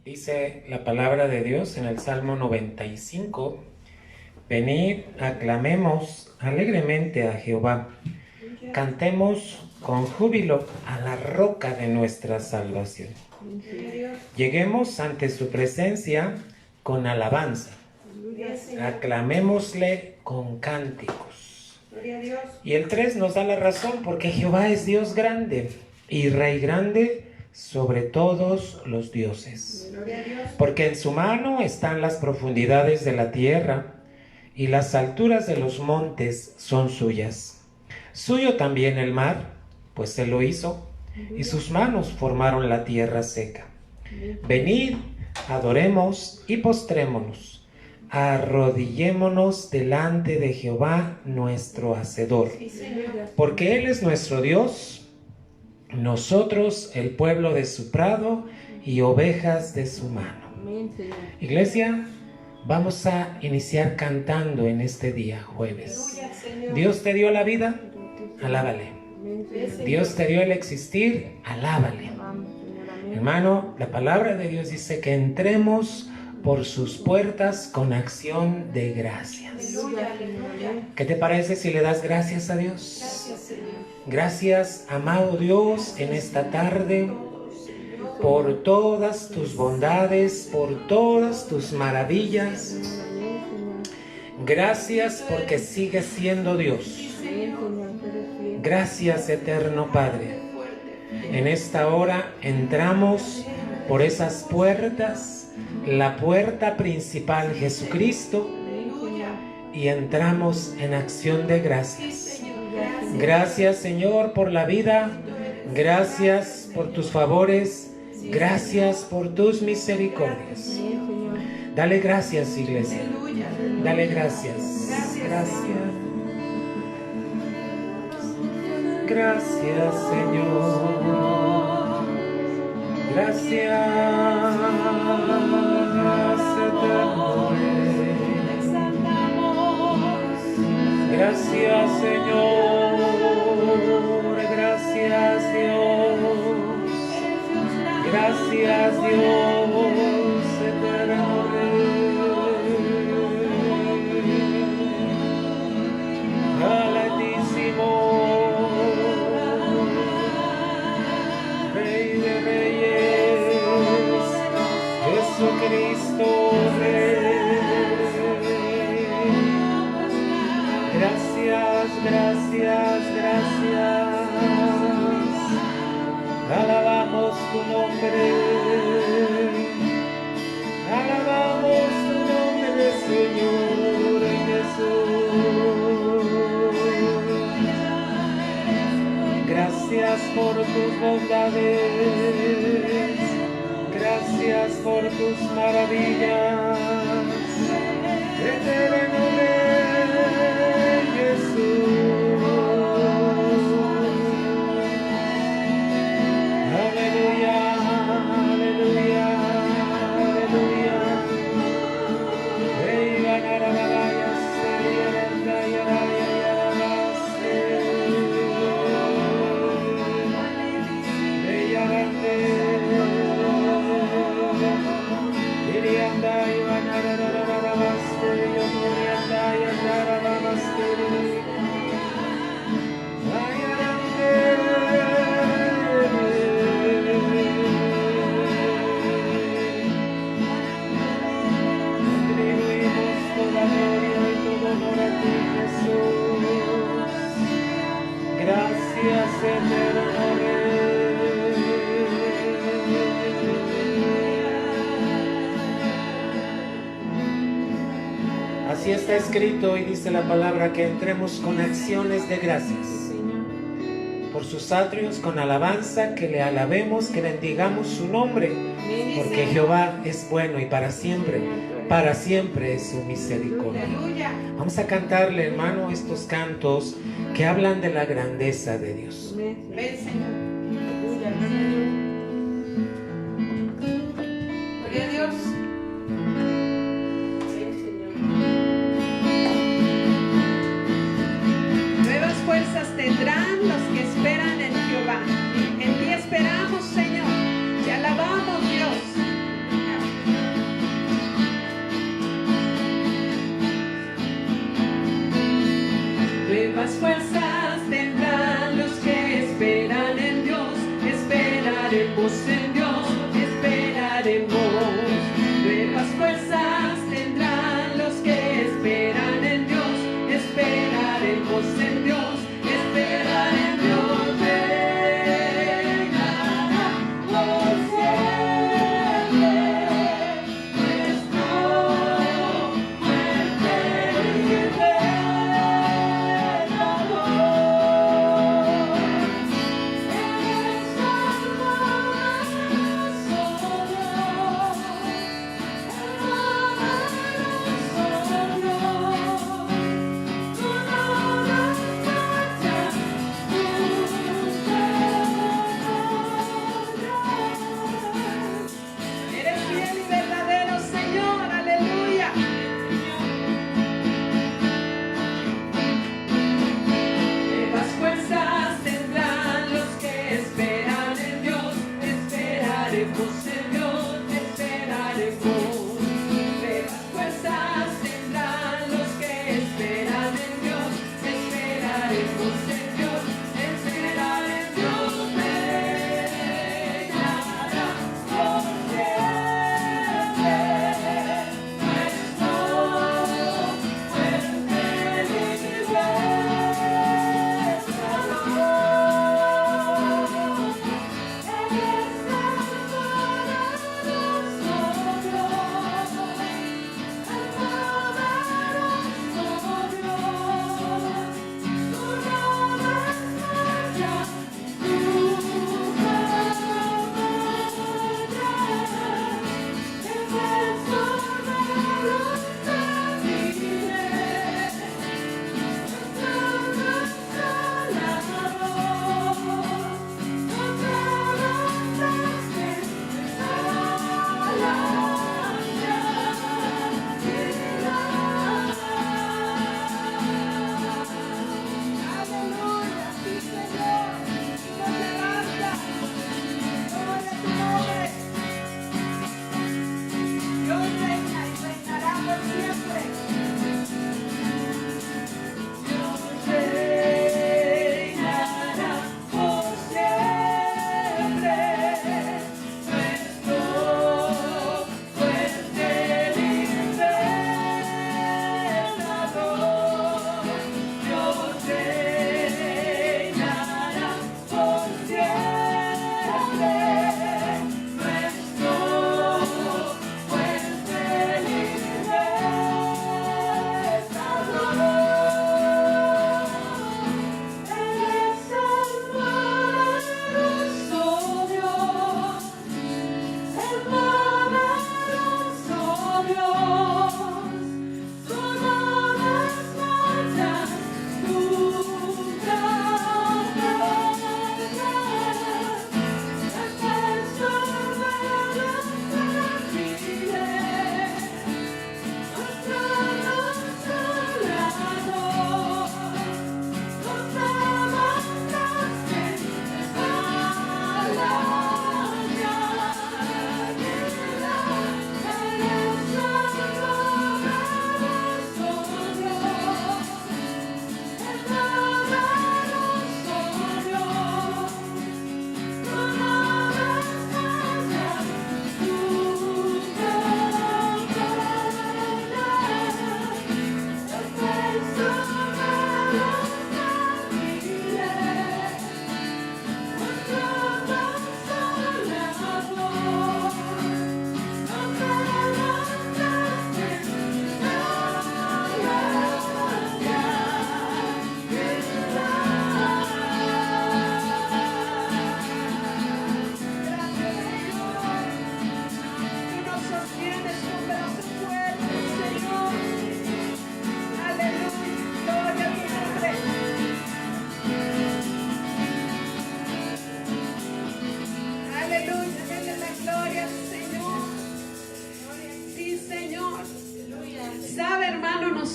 Dice la palabra de Dios en el Salmo 95: venid, aclamemos alegremente a Jehová, cantemos con júbilo a la roca de nuestra salvación. Lleguemos ante su presencia con alabanza, aclamémosle con cánticos. Y el 3 nos da la razón, porque Jehová es Dios grande y Rey grande sobre todos los dioses. Porque en su mano están las profundidades de la tierra, y las alturas de los montes son suyas. Suyo también el mar, pues él lo hizo, y sus manos formaron la tierra seca. Venid, adoremos y postrémonos, arrodillémonos delante de Jehová nuestro Hacedor, porque él es nuestro Dios, nosotros el pueblo de su prado y ovejas de su mano. Iglesia, vamos a iniciar cantando en este día, jueves. Dios te dio la vida, alábale. Dios te dio el existir, alábale. Hermano, la palabra de Dios dice que entremos por sus puertas con acción de gracias. ¿Qué te parece si le das gracias a Dios? Gracias, amado Dios, en esta tarde, por todas tus bondades, por todas tus maravillas. Gracias porque sigues siendo Dios. Gracias, eterno Padre. En esta hora entramos por esas puertas, la puerta principal, Jesucristo, y entramos en acción de gracias. Gracias, Señor, por la vida. Gracias por tus favores. Gracias por tus misericordias. Dale gracias, iglesia. Dale gracias. Gracias. Gracias, Señor. Gracias, eterno Rey. Gracias, Señor. Gracias, Dios. Gracias, Dios, eterno Rey. Altísimo Rey de Reyes, Jesucristo Rey. Gracias, gracias, gracias. Alabamos tu nombre. Alabamos tu nombre, Señor Jesús. Gracias por tus bondades. Gracias por tus maravillas. Eterno Rey Jesús. Aleluya, aleluya, aleluya. Rey ganarabaya, serierenda, yaraya, yarabaste. Rey yarande. Irianda, ibanararabaste, yonorianda, yandarabaste. Gracias, eterno Rey. Así está escrito y dice la palabra que entremos con acciones de gracias. Por sus atrios con alabanza, que le alabemos, que bendigamos su nombre, porque Jehová es bueno y para siempre es su misericordia. Vamos a cantarle, hermano, estos cantos que hablan de la grandeza de Dios. Gloria a Dios. Nuevas fuerzas tendrán los que esperan en Jehová. En ti esperamos, Señor. Te alabamos, Dios.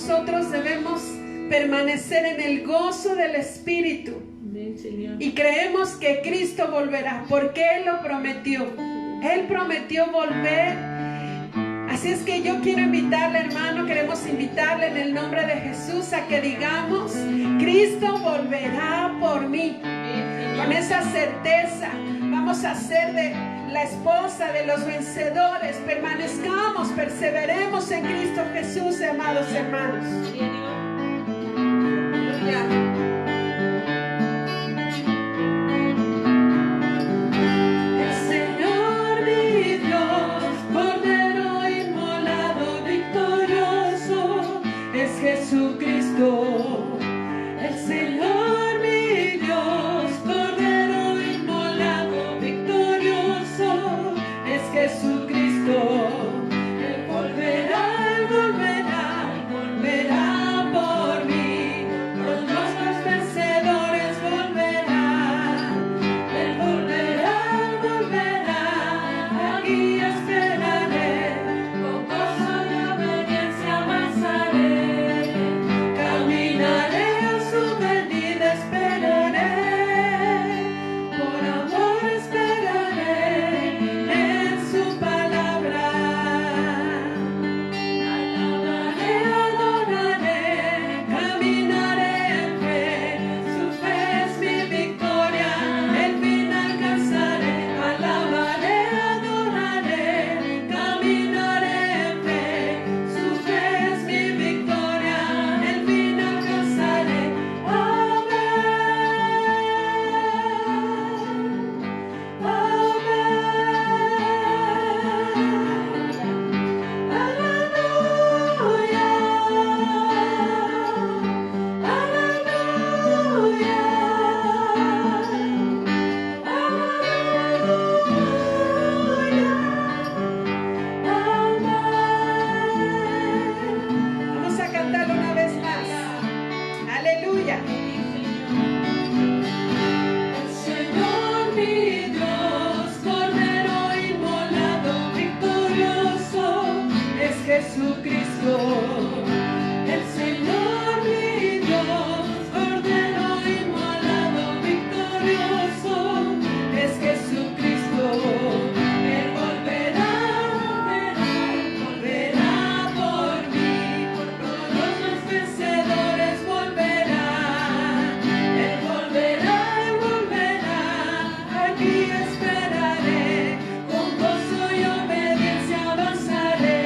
nosotros debemos permanecer en el gozo del Espíritu. Y creemos que Cristo volverá, porque Él lo prometió. Él prometió volver. Así es que yo quiero invitarle, hermano, queremos invitarle en el nombre de Jesús a que digamos: Cristo volverá por mí. Con esa certeza vamos a ser de la esposa de los vencedores. Permanezcamos, perseveremos en Cristo Jesús, amados hermanos. Jesucristo, el Señor mi Dios, Cordero inmolado, victorioso, es Jesucristo. Él volverá, volverá, volverá por mí, por los Jesucristo, el Señor mi Dios, Cordero inmolado victorioso, es Jesucristo. Él volverá por mí, por todos los vencedores volverá. Él volverá, aquí esperaré, con gozo y obediencia avanzaré.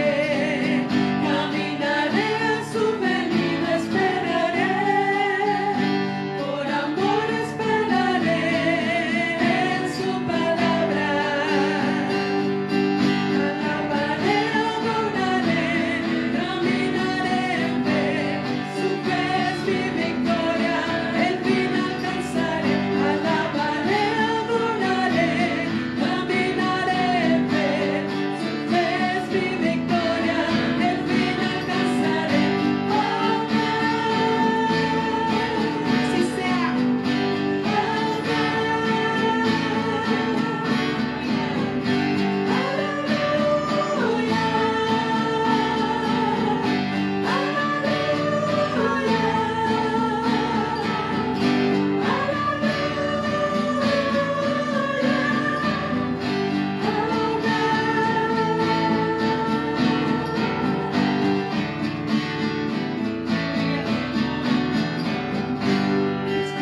Caminaré a su venida, esperaré, por amor esperaré en su palabra. Alabaré, adoraré, caminaré en fe, su fe es mi victoria, el fin alcanzaré. Alabaré, adoraré, caminaré en fe, su fe es mi victoria, el fin alcanzaré. Así sea.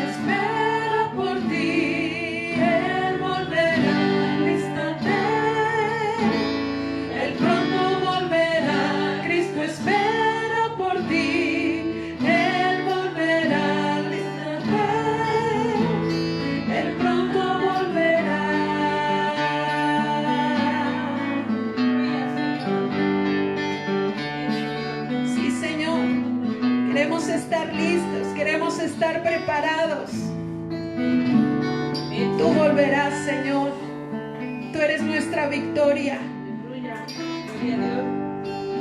Espera por ti, Él volverá al instante, Él pronto volverá. Cristo espera por ti, Él volverá al instante, Él pronto volverá. Sí, Señor. Queremos estar listos, queremos estar preparados. Tú volverás, Señor. Tú eres nuestra victoria.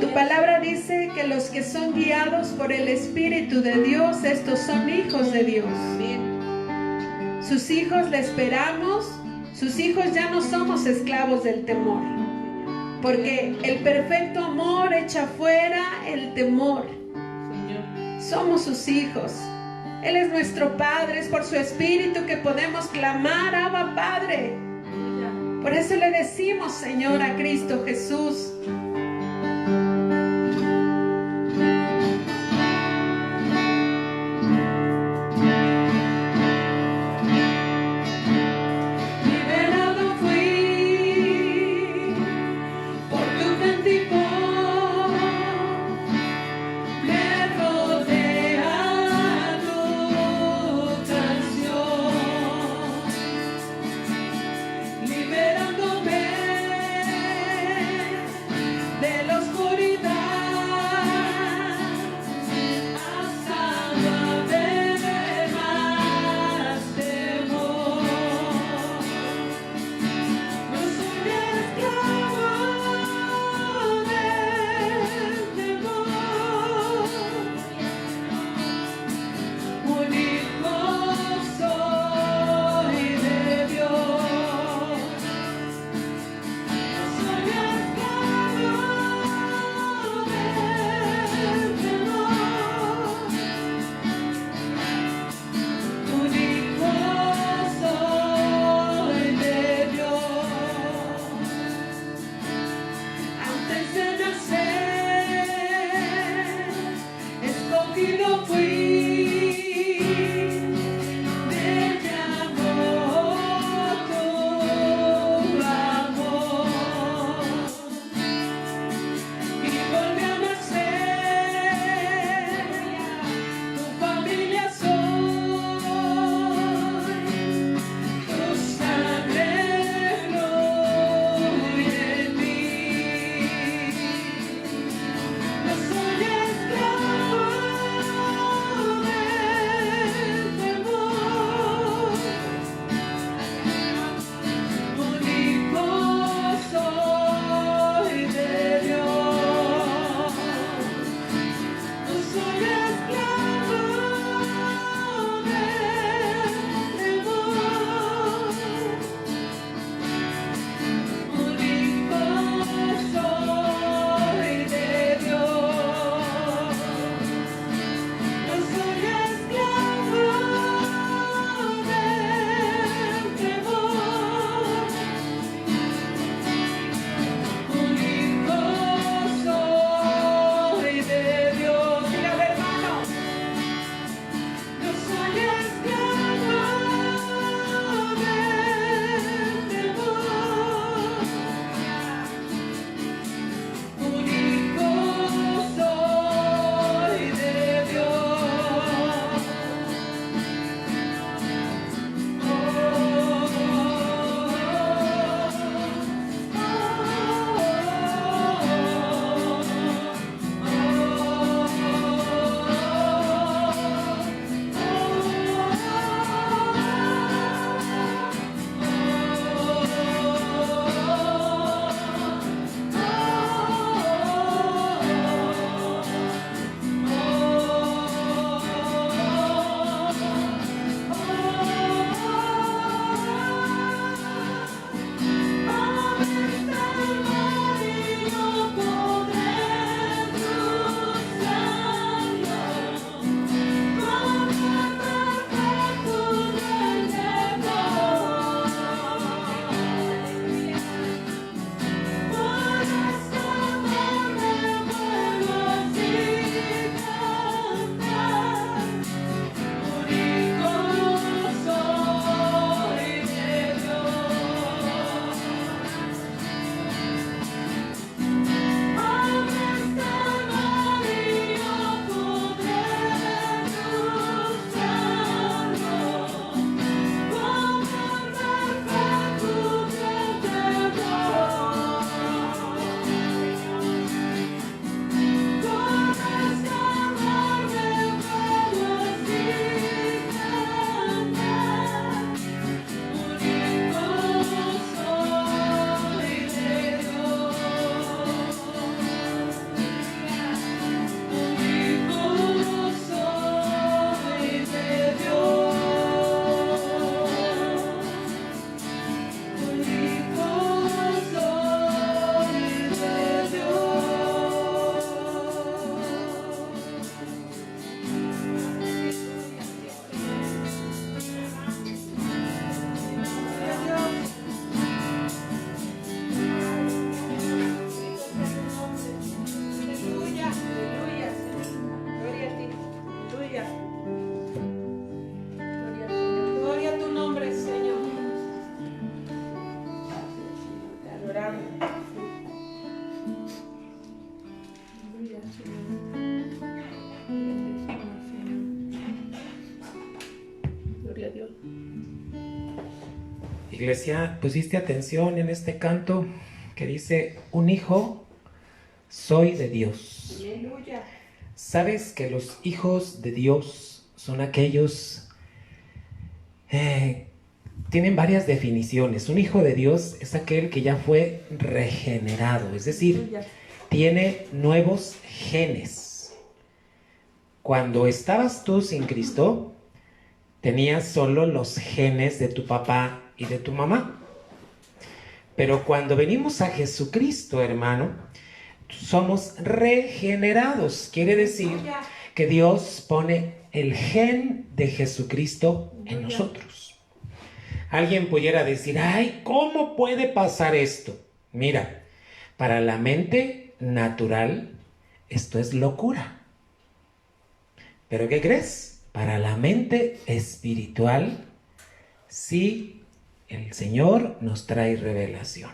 Tu palabra dice que los que son guiados por el Espíritu de Dios, estos son hijos de Dios. Sus hijos le esperamos, sus hijos ya no somos esclavos del temor, porque el perfecto amor echa fuera el temor. Somos sus hijos. Él es nuestro Padre, es por su Espíritu que podemos clamar, Abba Padre. Por eso le decimos, Señor, a Cristo Jesús. Liberado fui por tu cántico, me rodea tu canción, liberándome Iglesia, ¿pusiste atención en este canto que dice, un hijo soy de Dios? Aleluya. ¿Sabes que los hijos de Dios son aquellos, tienen varias definiciones? Un hijo de Dios es aquel que ya fue regenerado, es decir, tiene nuevos genes. Cuando estabas tú sin Cristo, tenías solo los genes de tu papá y de tu mamá. Pero cuando venimos a Jesucristo, hermano, somos regenerados. Quiere decir que Dios pone el gen de Jesucristo en nosotros. Alguien pudiera decir, ay, ¿cómo puede pasar esto? Mira, para la mente natural, esto es locura. ¿Pero qué crees? Para la mente espiritual, sí, el Señor nos trae revelación.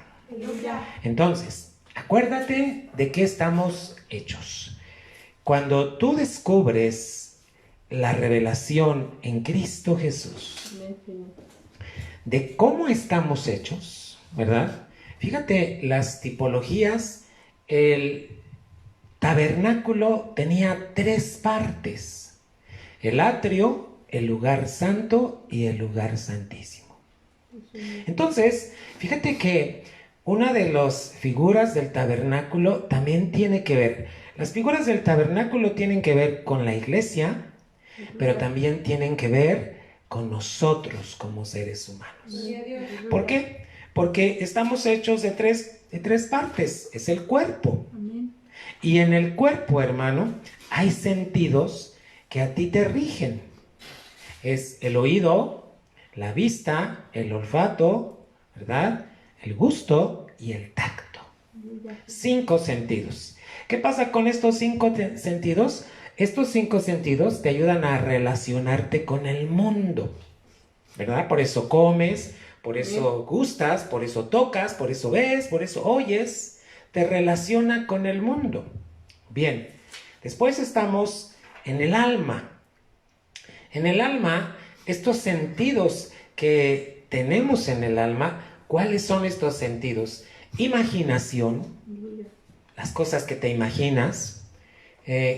Entonces, acuérdate de qué estamos hechos. Cuando tú descubres la revelación en Cristo Jesús, de cómo estamos hechos, ¿verdad? Fíjate las tipologías. El tabernáculo tenía 3 partes: el atrio, el lugar santo y el lugar santísimo. Entonces, fíjate que una de las figuras del tabernáculo también tiene que ver. Las figuras del tabernáculo tienen que ver con la iglesia, pero también tienen que ver con nosotros como seres humanos. ¿Por qué? Porque estamos hechos de tres partes. Es el cuerpo. Y en el cuerpo, hermano, hay sentidos que a ti te rigen. Es el oído, la vista, el olfato, ¿verdad? El gusto y el tacto. 5 sentidos. ¿Qué pasa con estos 5 sentidos? Estos 5 sentidos te ayudan a relacionarte con el mundo, ¿verdad? Por eso comes, por eso gustas, por eso tocas, por eso ves, por eso oyes. Te relaciona con el mundo. Bien, después estamos en el alma. En el alma, estos sentidos que tenemos en el alma, ¿cuáles son estos sentidos? Imaginación, las cosas que te imaginas.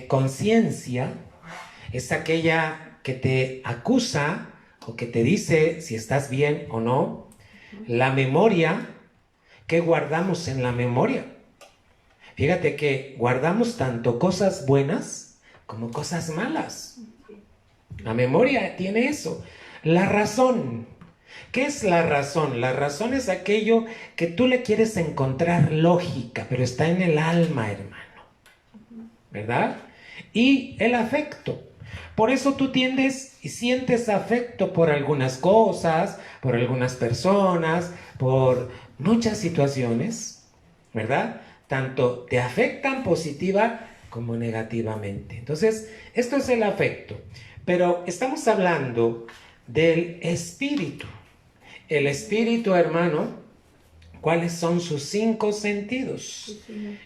Conciencia, es aquella que te acusa o que te dice si estás bien o no. La memoria, ¿qué guardamos en la memoria? Fíjate que guardamos tanto cosas buenas como cosas malas. La memoria tiene eso. La razón. ¿Qué es la razón? La razón es aquello que tú le quieres encontrar lógica, pero está en el alma, hermano. ¿Verdad? Y el afecto. Por eso tú tiendes y sientes afecto por algunas cosas, por algunas personas, por muchas situaciones, ¿verdad? Tanto te afectan positiva como negativamente. Entonces, esto es el afecto. Pero estamos hablando del espíritu. El espíritu, hermano, ¿cuáles son sus 5 sentidos?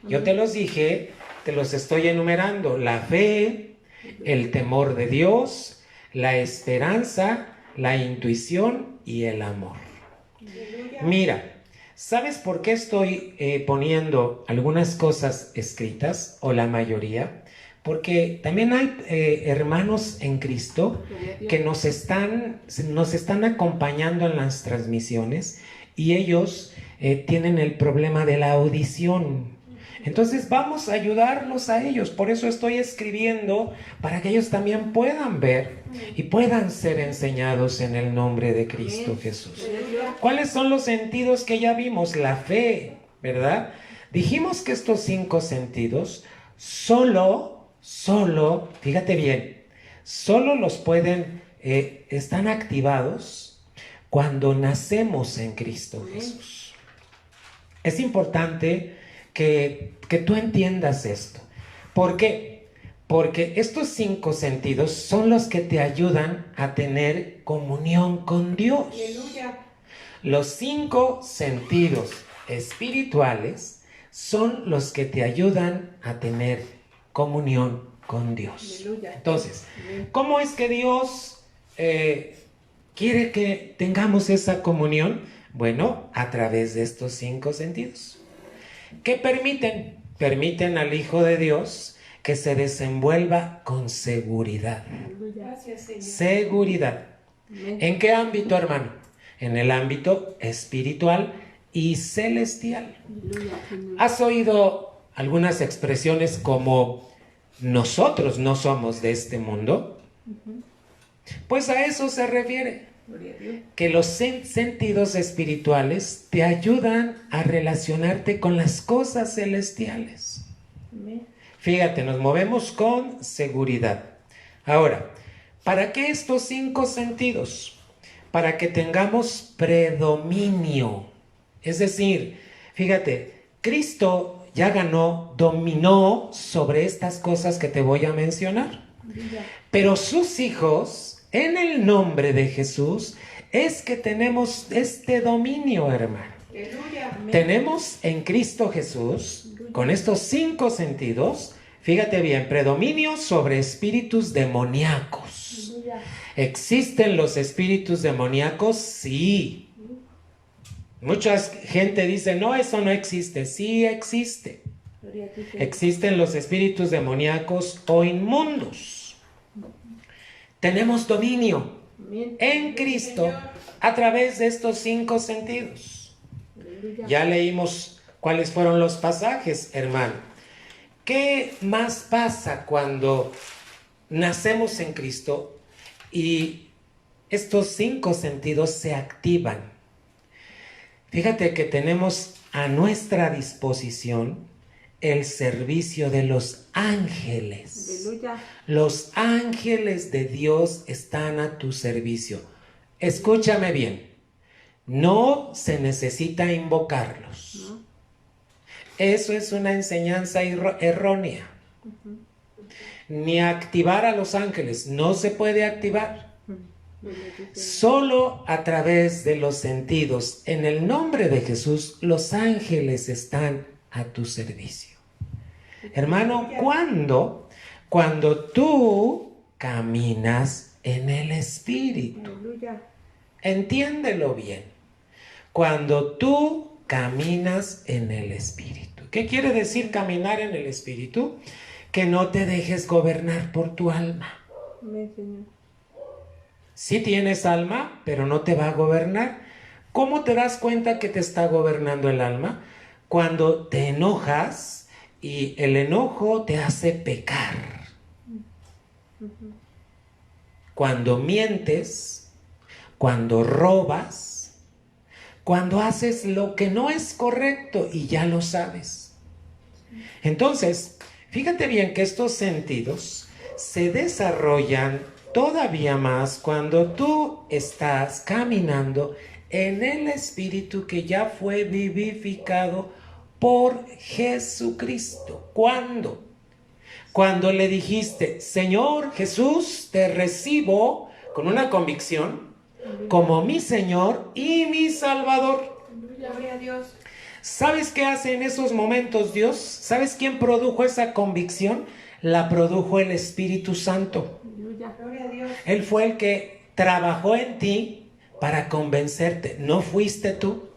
Yo te los dije, te los estoy enumerando: la fe, el temor de Dios, la esperanza, la intuición y el amor. Mira, ¿sabes por qué estoy poniendo algunas cosas escritas, o la mayoría? Porque también hay hermanos en Cristo que nos están acompañando en las transmisiones, y ellos tienen el problema de la audición. Entonces vamos a ayudarlos a ellos. Por eso estoy escribiendo, para que ellos también puedan ver y puedan ser enseñados en el nombre de Cristo Jesús. ¿Cuáles son los sentidos que ya vimos? La fe, ¿verdad? Dijimos que estos 5 sentidos solo, fíjate bien, solo los pueden, están activados cuando nacemos en Cristo Jesús. Es importante que tú entiendas esto. ¿Por qué? Porque estos 5 sentidos son los que te ayudan a tener comunión con Dios. Aleluya. Los 5 sentidos espirituales son los que te ayudan a tener comunión con Dios. Aleluya. Entonces, ¿cómo es que Dios quiere que tengamos esa comunión? Bueno, a través de estos 5 sentidos. ¿Qué permiten? Permiten al Hijo de Dios que se desenvuelva con seguridad. Gracias, Señor. Seguridad. ¿En qué ámbito, hermano? En el ámbito espiritual y celestial. ¿Has oído algunas expresiones como nosotros no somos de este mundo? Pues a eso se refiere. Que los sentidos espirituales te ayudan a relacionarte con las cosas celestiales. Fíjate, nos movemos con seguridad. Ahora, ¿para qué estos 5 sentidos? Para que tengamos predominio. Es decir, fíjate, Cristo ya dominó sobre estas cosas que te voy a mencionar. Pero sus hijos, en el nombre de Jesús, es que tenemos este dominio, hermano. Tenemos en Cristo Jesús, con estos 5 sentidos, fíjate bien, predominio sobre espíritus demoníacos. ¿Existen los espíritus demoníacos? Sí. Mucha gente dice, no, eso no existe. Sí existe. Existen los espíritus demoníacos o inmundos. Tenemos dominio en Cristo a través de estos 5 sentidos. Ya leímos cuáles fueron los pasajes, hermano. ¿Qué más pasa cuando nacemos en Cristo y estos 5 sentidos se activan? Fíjate que tenemos a nuestra disposición el servicio de los ángeles. Aleluya. Los ángeles de Dios están a tu servicio. Escúchame bien. No se necesita invocarlos. ¿No? Eso es una enseñanza errónea. Ni activar a los ángeles. No se puede activar. Solo a través de los sentidos. En el nombre de Jesús, los ángeles están a tu servicio. Hermano, cuando tú caminas en el Espíritu. Entiéndelo bien. Cuando tú caminas en el Espíritu. ¿Qué quiere decir caminar en el Espíritu? Que no te dejes gobernar por tu alma. Sí tienes alma, pero no te va a gobernar. ¿Cómo te das cuenta que te está gobernando el alma? Cuando te enojas y el enojo te hace pecar. Cuando mientes, cuando robas, cuando haces lo que no es correcto y ya lo sabes. Entonces, fíjate bien que estos sentidos se desarrollan todavía más cuando tú estás caminando en el Espíritu que ya fue vivificado por Jesucristo. ¿Cuándo? Cuando le dijiste, Señor Jesús, te recibo con una convicción como mi Señor y mi Salvador. Gloria a Dios. ¿Sabes qué hace en esos momentos Dios? ¿Sabes quién produjo esa convicción? La produjo el Espíritu Santo. Gloria a Dios. Él fue el que trabajó en ti para convencerte. ¿No fuiste tú?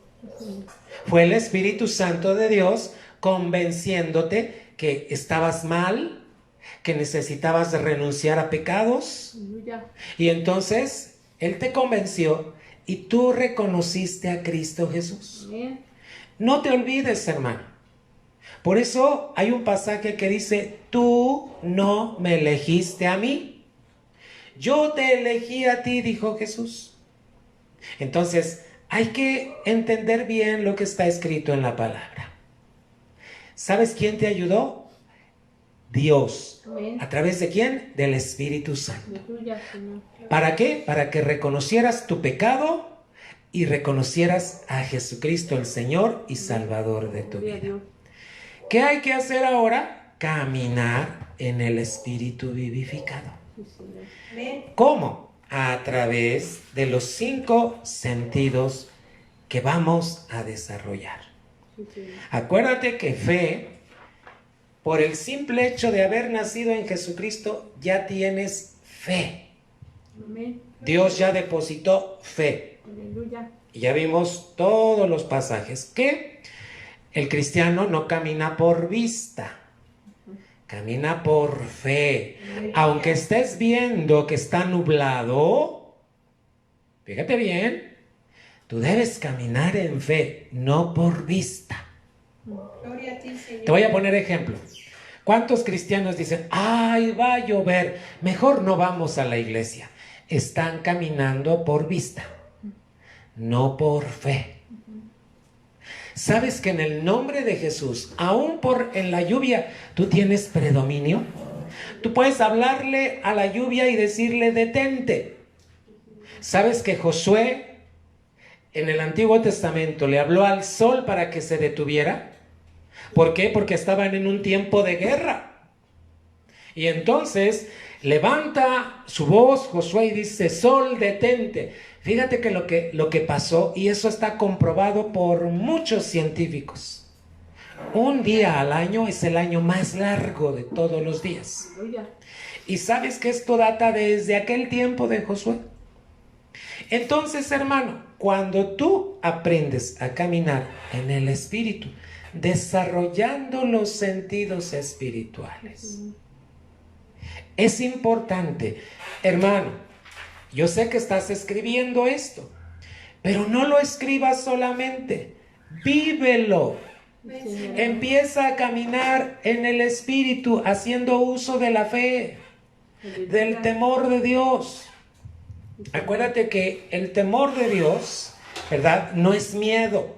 Fue el Espíritu Santo de Dios convenciéndote que estabas mal, que necesitabas de renunciar a pecados. Y entonces Él te convenció y tú reconociste a Cristo Jesús. No te olvides, hermano. Por eso hay un pasaje que dice, tú no me elegiste a mí. Yo te elegí a ti, dijo Jesús. Entonces, hay que entender bien lo que está escrito en la palabra. ¿Sabes quién te ayudó? Dios. ¿A través de quién? Del Espíritu Santo. ¿Para qué? Para que reconocieras tu pecado y reconocieras a Jesucristo, el Señor y Salvador de tu vida. ¿Qué hay que hacer ahora? Caminar en el Espíritu vivificado. ¿Cómo? A través de los 5 sentidos que vamos a desarrollar. Acuérdate que fe, por el simple hecho de haber nacido en Jesucristo, ya tienes fe. Dios ya depositó fe. Y ya vimos todos los pasajes que el cristiano no camina por vista, camina por fe. Aunque estés viendo que está nublado, fíjate bien, tú debes caminar en fe, no por vista. Gloria a ti, Señor. Te voy a poner ejemplo. ¿Cuántos cristianos dicen, ay, va a llover, mejor no vamos a la iglesia? Están caminando por vista, no por fe. ¿Sabes que en el nombre de Jesús, aún en la lluvia, tú tienes predominio? Tú puedes hablarle a la lluvia y decirle, detente. ¿Sabes que Josué en el Antiguo Testamento le habló al sol para que se detuviera? ¿Por qué? Porque estaban en un tiempo de guerra. Y entonces levanta su voz Josué y dice, sol, detente. Fíjate que lo que pasó, y eso está comprobado por muchos científicos. Un día al año es el año más largo de todos los días. Y sabes que esto data desde aquel tiempo de Josué. Entonces, hermano, cuando tú aprendes a caminar en el Espíritu, desarrollando los sentidos espirituales, es importante, hermano, yo sé que estás escribiendo esto, pero no lo escribas solamente, vívelo. Empieza a caminar en el Espíritu, haciendo uso de la fe, del temor de Dios. Acuérdate que el temor de Dios, ¿verdad?, no es miedo.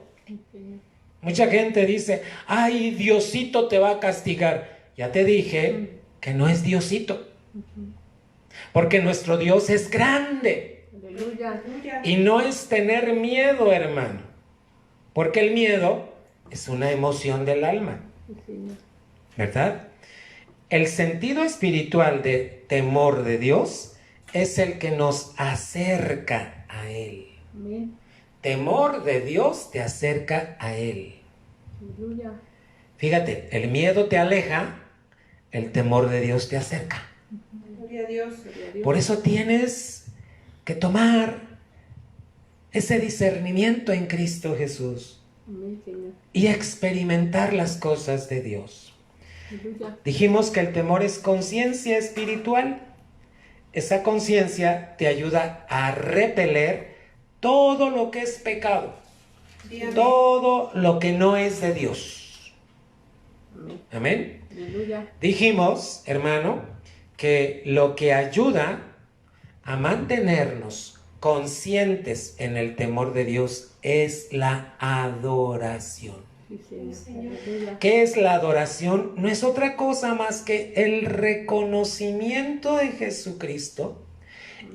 Mucha gente dice, ay, Diosito te va a castigar. Ya te dije que no es Diosito, porque nuestro Dios es grande. Y no es tener miedo, hermano, porque el miedo es una emoción del alma, ¿verdad? El sentido espiritual de temor de Dios es el que nos acerca a Él. Temor de Dios te acerca a Él. Fíjate, el miedo te aleja, el temor de Dios te acerca. Gloria a Dios. Por eso tienes que tomar ese discernimiento en Cristo Jesús y experimentar las cosas de Dios. Dijimos que el temor es conciencia espiritual. Esa conciencia te ayuda a repeler todo lo que es pecado, todo lo que no es de Dios. Amén. Dijimos, hermano, que lo que ayuda a mantenernos conscientes en el temor de Dios es la adoración. ¿Qué es la adoración? No es otra cosa más que el reconocimiento de Jesucristo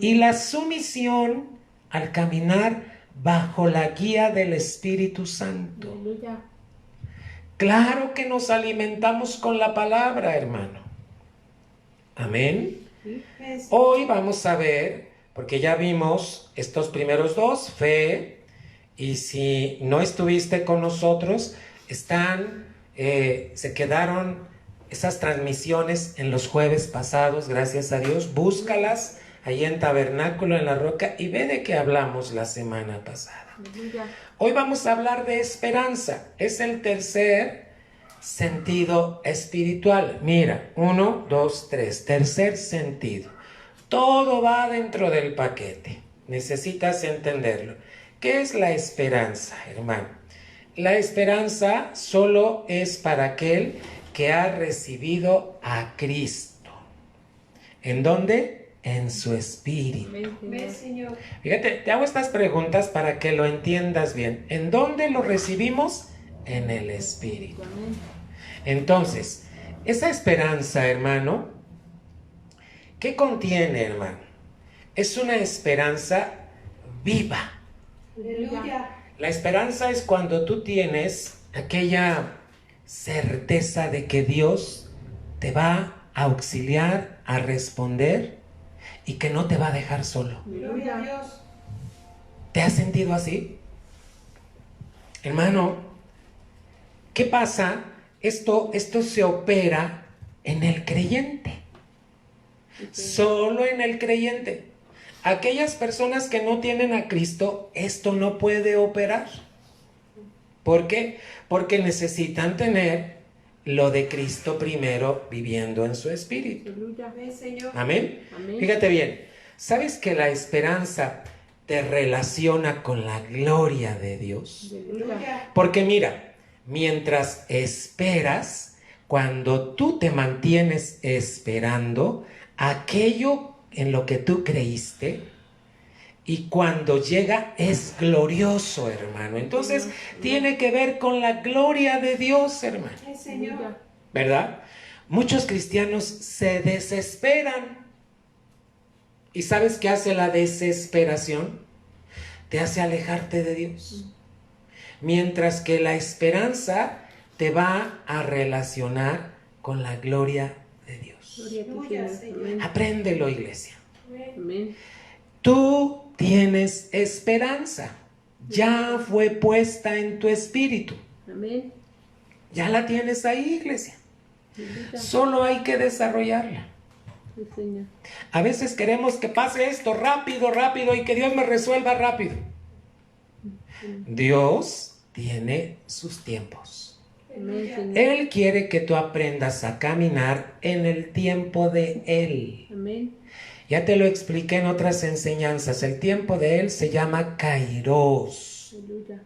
y la sumisión al caminar bajo la guía del Espíritu Santo. Claro que nos alimentamos con la palabra, hermano. Amén. Hoy vamos a ver, porque ya vimos estos primeros dos, fe, y si no estuviste con nosotros, se quedaron esas transmisiones en los jueves pasados, gracias a Dios. Búscalas ahí en Tabernáculo en la Roca y ve de qué hablamos la semana pasada. Hoy vamos a hablar de esperanza. Es el tercer sentido espiritual. Mira, 1, 2, 3, tercer sentido. Todo va dentro del paquete. Necesitas entenderlo. ¿Qué es la esperanza, hermano? La esperanza solo es para aquel que ha recibido a Cristo. ¿En dónde? En su espíritu. Fíjate, te hago estas preguntas para que lo entiendas bien. ¿En dónde lo recibimos? En el espíritu. Entonces, esa esperanza, hermano, ¿qué contiene, hermano? Es una esperanza viva. Aleluya. La esperanza es cuando tú tienes aquella certeza de que Dios te va a auxiliar, a responder y que no te va a dejar solo. Gloria a Dios. ¿Te has sentido así? Hermano, ¿qué pasa? Esto se opera en el creyente. Solo en el creyente. aquellas personas que no tienen a Cristo, esto no puede operar. ¿Por qué? Porque necesitan tener lo de Cristo primero viviendo en su espíritu. Amén. Amén. Fíjate bien, ¿sabes que la esperanza te relaciona con la gloria de Dios? Aleluya. Porque mira, mientras esperas, cuando tú te mantienes esperando aquello en lo que tú creíste, y cuando llega es glorioso, hermano. Entonces tiene que ver con la gloria de Dios, hermano. ¿Verdad? Muchos cristianos se desesperan. ¿Y sabes qué hace la desesperación? Te hace alejarte de Dios. Mientras que la esperanza te va a relacionar con la gloria de Dios. Gloria a ti, Señor. Amén. Apréndelo, iglesia. Amén. Tú tienes esperanza. Ya fue puesta en tu espíritu. Amén. Ya la tienes ahí, iglesia. Aleluya. Solo hay que desarrollarla. Sí, Señor. A veces queremos que pase esto rápido, rápido y que Dios me resuelva rápido. Dios tiene sus tiempos. Amén, Señor. Él quiere que tú aprendas a caminar en el tiempo de Él. Amén. Ya te lo expliqué en otras enseñanzas. El tiempo de Él se llama Kairos. Aleluya.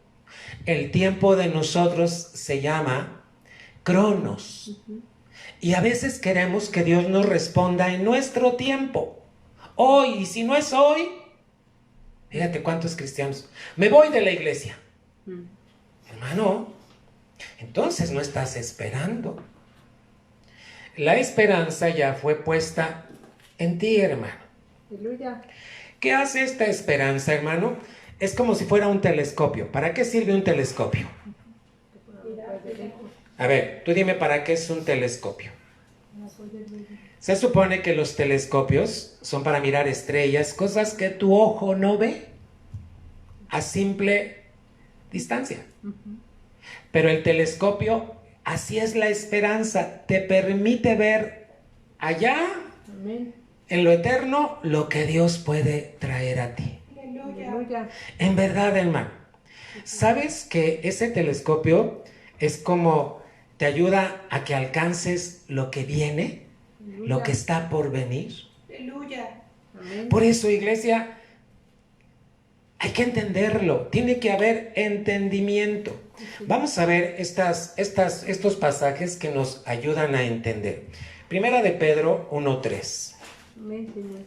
El tiempo de nosotros se llama Cronos. Y a veces queremos que Dios nos responda en nuestro tiempo. Hoy, y si no es hoy, fíjate cuántos cristianos, me voy de la iglesia. Hermano, entonces no estás esperando. La esperanza ya fue puesta en ti, hermano. Aleluya. ¿Qué hace esta esperanza, hermano? Es como si fuera un telescopio. ¿Para qué sirve un telescopio? A ver, tú dime para qué es un telescopio. Se supone que los telescopios son para mirar estrellas, cosas que tu ojo no ve a simple distancia. Pero el telescopio, así es la esperanza, te permite ver allá, Amén. en lo eterno, lo que Dios puede traer a ti. Aleluya. En verdad, hermano, ¿sabes que ese telescopio es como te ayuda a que alcances lo que viene, lo que está por venir? Amén. Por eso, iglesia, hay que entenderlo, tiene que haber entendimiento. Vamos a ver estos pasajes que nos ayudan a entender. Primera de Pedro 1:3. Amén, Señor.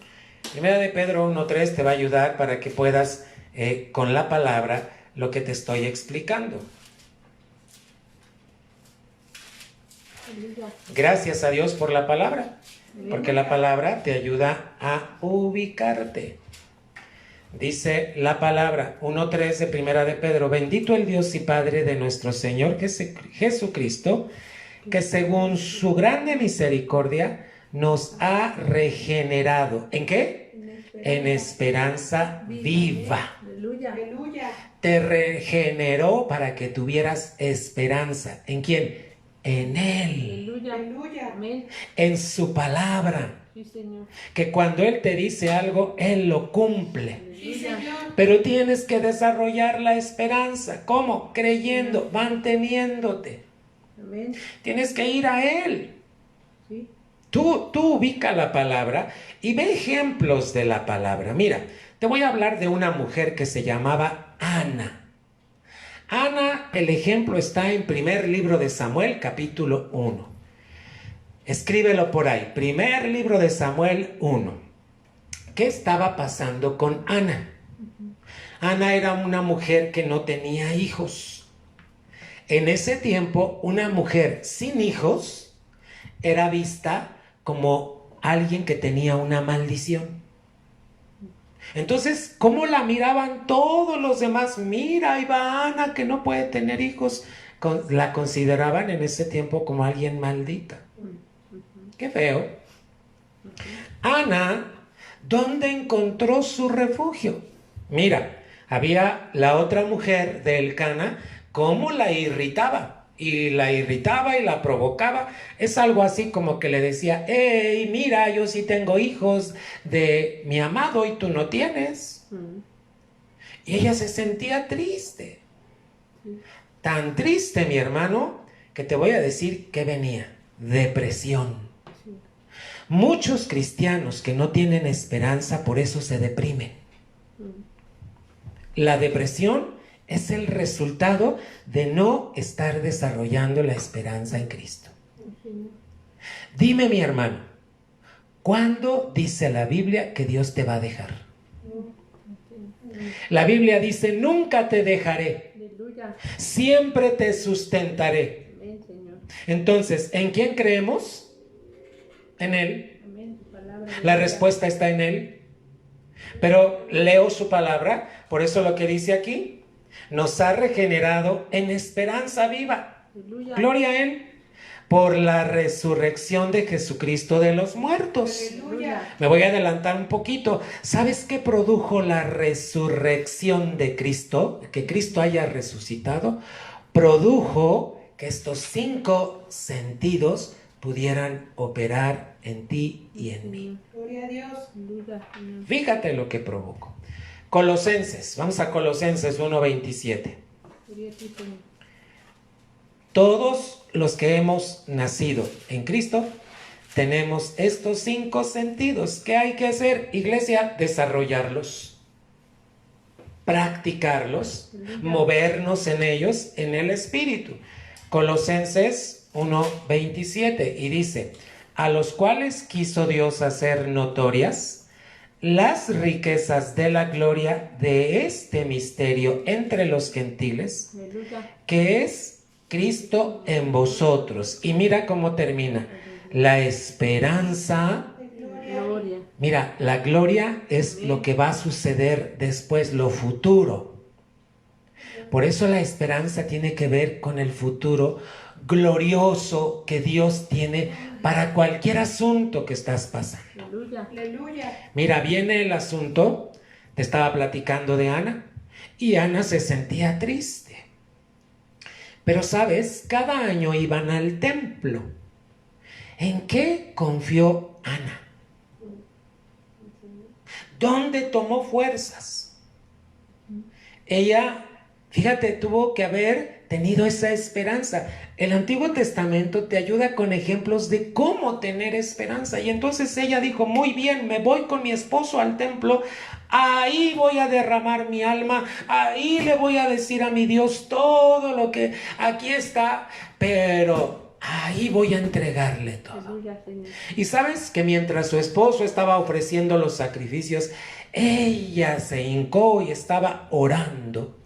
Primera de Pedro 1:3 te va a ayudar para que puedas, con la palabra, lo que te estoy explicando. Aleluya. Gracias a Dios por la palabra, porque la palabra te ayuda a ubicarte. Dice la palabra 1:3 de Primera de Pedro: bendito el Dios y Padre de nuestro Señor Jesucristo, que según su grande misericordia nos ha regenerado. ¿En qué? En esperanza viva. Aleluya. Te regeneró para que tuvieras esperanza. ¿En quién? En Él, Aleluya. Amén. en su palabra. Sí, Señor. Que cuando Él te dice algo, Él lo cumple. Aleluya. Pero tienes que desarrollar la esperanza. ¿Cómo? Creyendo, manteniéndote. Amén. Tienes que ir a Él. Sí. Tú ubica la palabra y ve ejemplos de la palabra. Mira, te voy a hablar de una mujer que se llamaba Ana. Ana, el ejemplo está en primer libro de Samuel, capítulo 1. Escríbelo por ahí, primer libro de Samuel 1. ¿Qué estaba pasando con Ana? Ana era una mujer que no tenía hijos. En ese tiempo, una mujer sin hijos era vista como alguien que tenía una maldición. Entonces, ¿cómo la miraban todos los demás? Mira, ahí va Ana que no puede tener hijos. La consideraban en ese tiempo como alguien maldita. Qué feo. Ana, ¿dónde encontró su refugio? Mira, había la otra mujer de Elcana, ¿cómo la irritaba? y la irritaba y la provocaba. Es algo así como que le decía, hey, mira, yo sí tengo hijos de mi amado y tú no tienes. Y ella se sentía triste. Tan triste, mi hermano, que te voy a decir que venía. Depresión. Muchos cristianos que no tienen esperanza, por eso se deprimen. La depresión es el resultado de no estar desarrollando la esperanza en Cristo. Dime, mi hermano, ¿cuándo dice la Biblia que Dios te va a dejar? La Biblia dice, nunca te dejaré, siempre te sustentaré. Entonces, ¿en quién creemos? En Él. La respuesta está en Él. Pero leo su palabra, por eso lo que dice aquí, nos ha regenerado en esperanza viva. Aleluya. Gloria a Él, por la resurrección de Jesucristo de los muertos. Aleluya. Me voy a adelantar un poquito. ¿Sabes qué produjo la resurrección de Cristo? Que Cristo haya resucitado. Produjo que estos 5 sentidos pudieran operar en ti y en mí. Gloria a Dios. Fíjate lo que provocó. Colosenses, vamos a Colosenses 1:27. Todos los que hemos nacido en Cristo tenemos estos 5 sentidos. ¿Qué hay que hacer, iglesia? Desarrollarlos, practicarlos, movernos en ellos, en el Espíritu. Colosenses 1:27 y dice, a los cuales quiso Dios hacer notorias las riquezas de la gloria de este misterio entre los gentiles, que es Cristo en vosotros. Y mira cómo termina. La esperanza. Mira, la gloria es lo que va a suceder después, lo futuro. Por eso la esperanza tiene que ver con el futuro glorioso que Dios tiene para cualquier asunto que estás pasando. Aleluya. Mira, viene el asunto, te estaba platicando de Ana, y Ana se sentía triste. Pero sabes, cada año iban al templo. ¿En qué confió Ana? ¿Dónde tomó fuerzas? Ella, fíjate, tuvo que haber tenido esa esperanza. El Antiguo Testamento te ayuda con ejemplos de cómo tener esperanza. Y entonces ella dijo, muy bien, me voy con mi esposo al templo, ahí voy a derramar mi alma, ahí le voy a decir a mi Dios todo lo que aquí está, pero ahí voy a entregarle todo. Y sabes que mientras su esposo estaba ofreciendo los sacrificios, ella se hincó y estaba orando.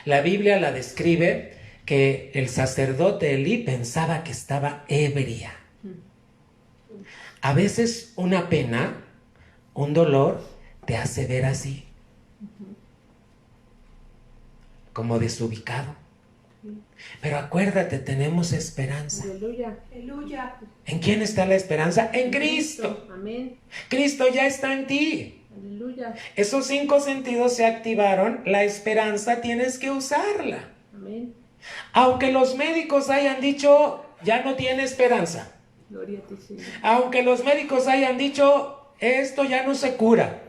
La Biblia la describe que el sacerdote Elí pensaba que estaba ebria. A veces una pena, un dolor, te hace ver así, como desubicado. Pero acuérdate, tenemos esperanza. Aleluya. ¿En quién está la esperanza? En Cristo. Amén. Cristo ya está en ti. Aleluya. Esos 5 sentidos se activaron, la esperanza tienes que usarla. Amén. Aunque los médicos hayan dicho, ya no tiene esperanza. Gloria a ti, Señor. Aunque los médicos hayan dicho, esto ya no se cura.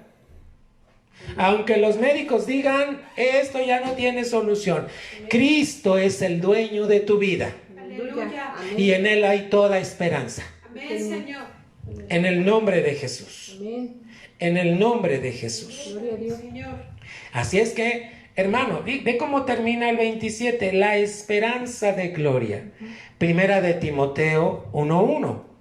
Aunque los médicos digan, esto ya no tiene solución. Cristo es el dueño de tu vida. Aleluya. Y en Él hay toda esperanza. Amén, Señor. En el nombre de Jesús. Amén. En el nombre de Jesús. Gloria a Dios. Señor. Así es que, hermano, ve cómo termina el 27. La esperanza de gloria. Primera de Timoteo 1:1.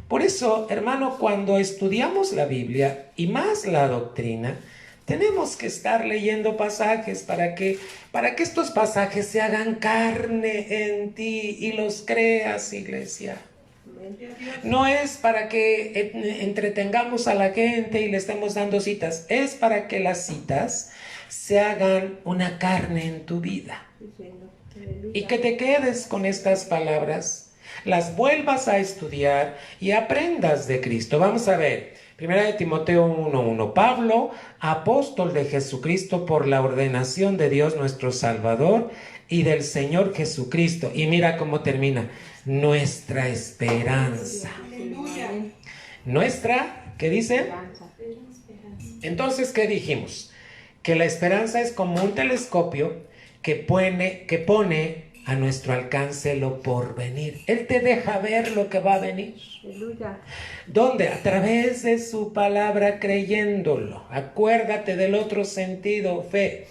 Por eso, hermano, cuando estudiamos la Biblia y más la doctrina, tenemos que estar leyendo pasajes para que estos pasajes se hagan carne en ti y los creas, iglesia. No es para que entretengamos a la gente y le estemos dando citas, es para que las citas se hagan una carne en tu vida. Y que te quedes con estas palabras, las vuelvas a estudiar y aprendas de Cristo. Vamos a ver, 1 de Timoteo 1:1. Pablo, apóstol de Jesucristo por la ordenación de Dios nuestro Salvador, y del Señor Jesucristo. Y mira cómo termina. Nuestra esperanza. Aleluya. Nuestra, ¿qué dice? Entonces, ¿qué dijimos? Que la esperanza es como un telescopio que pone a nuestro alcance lo por venir. Él te deja ver lo que va a venir. Aleluya. ¿Dónde? A través de su palabra, creyéndolo. Acuérdate del otro sentido, fe.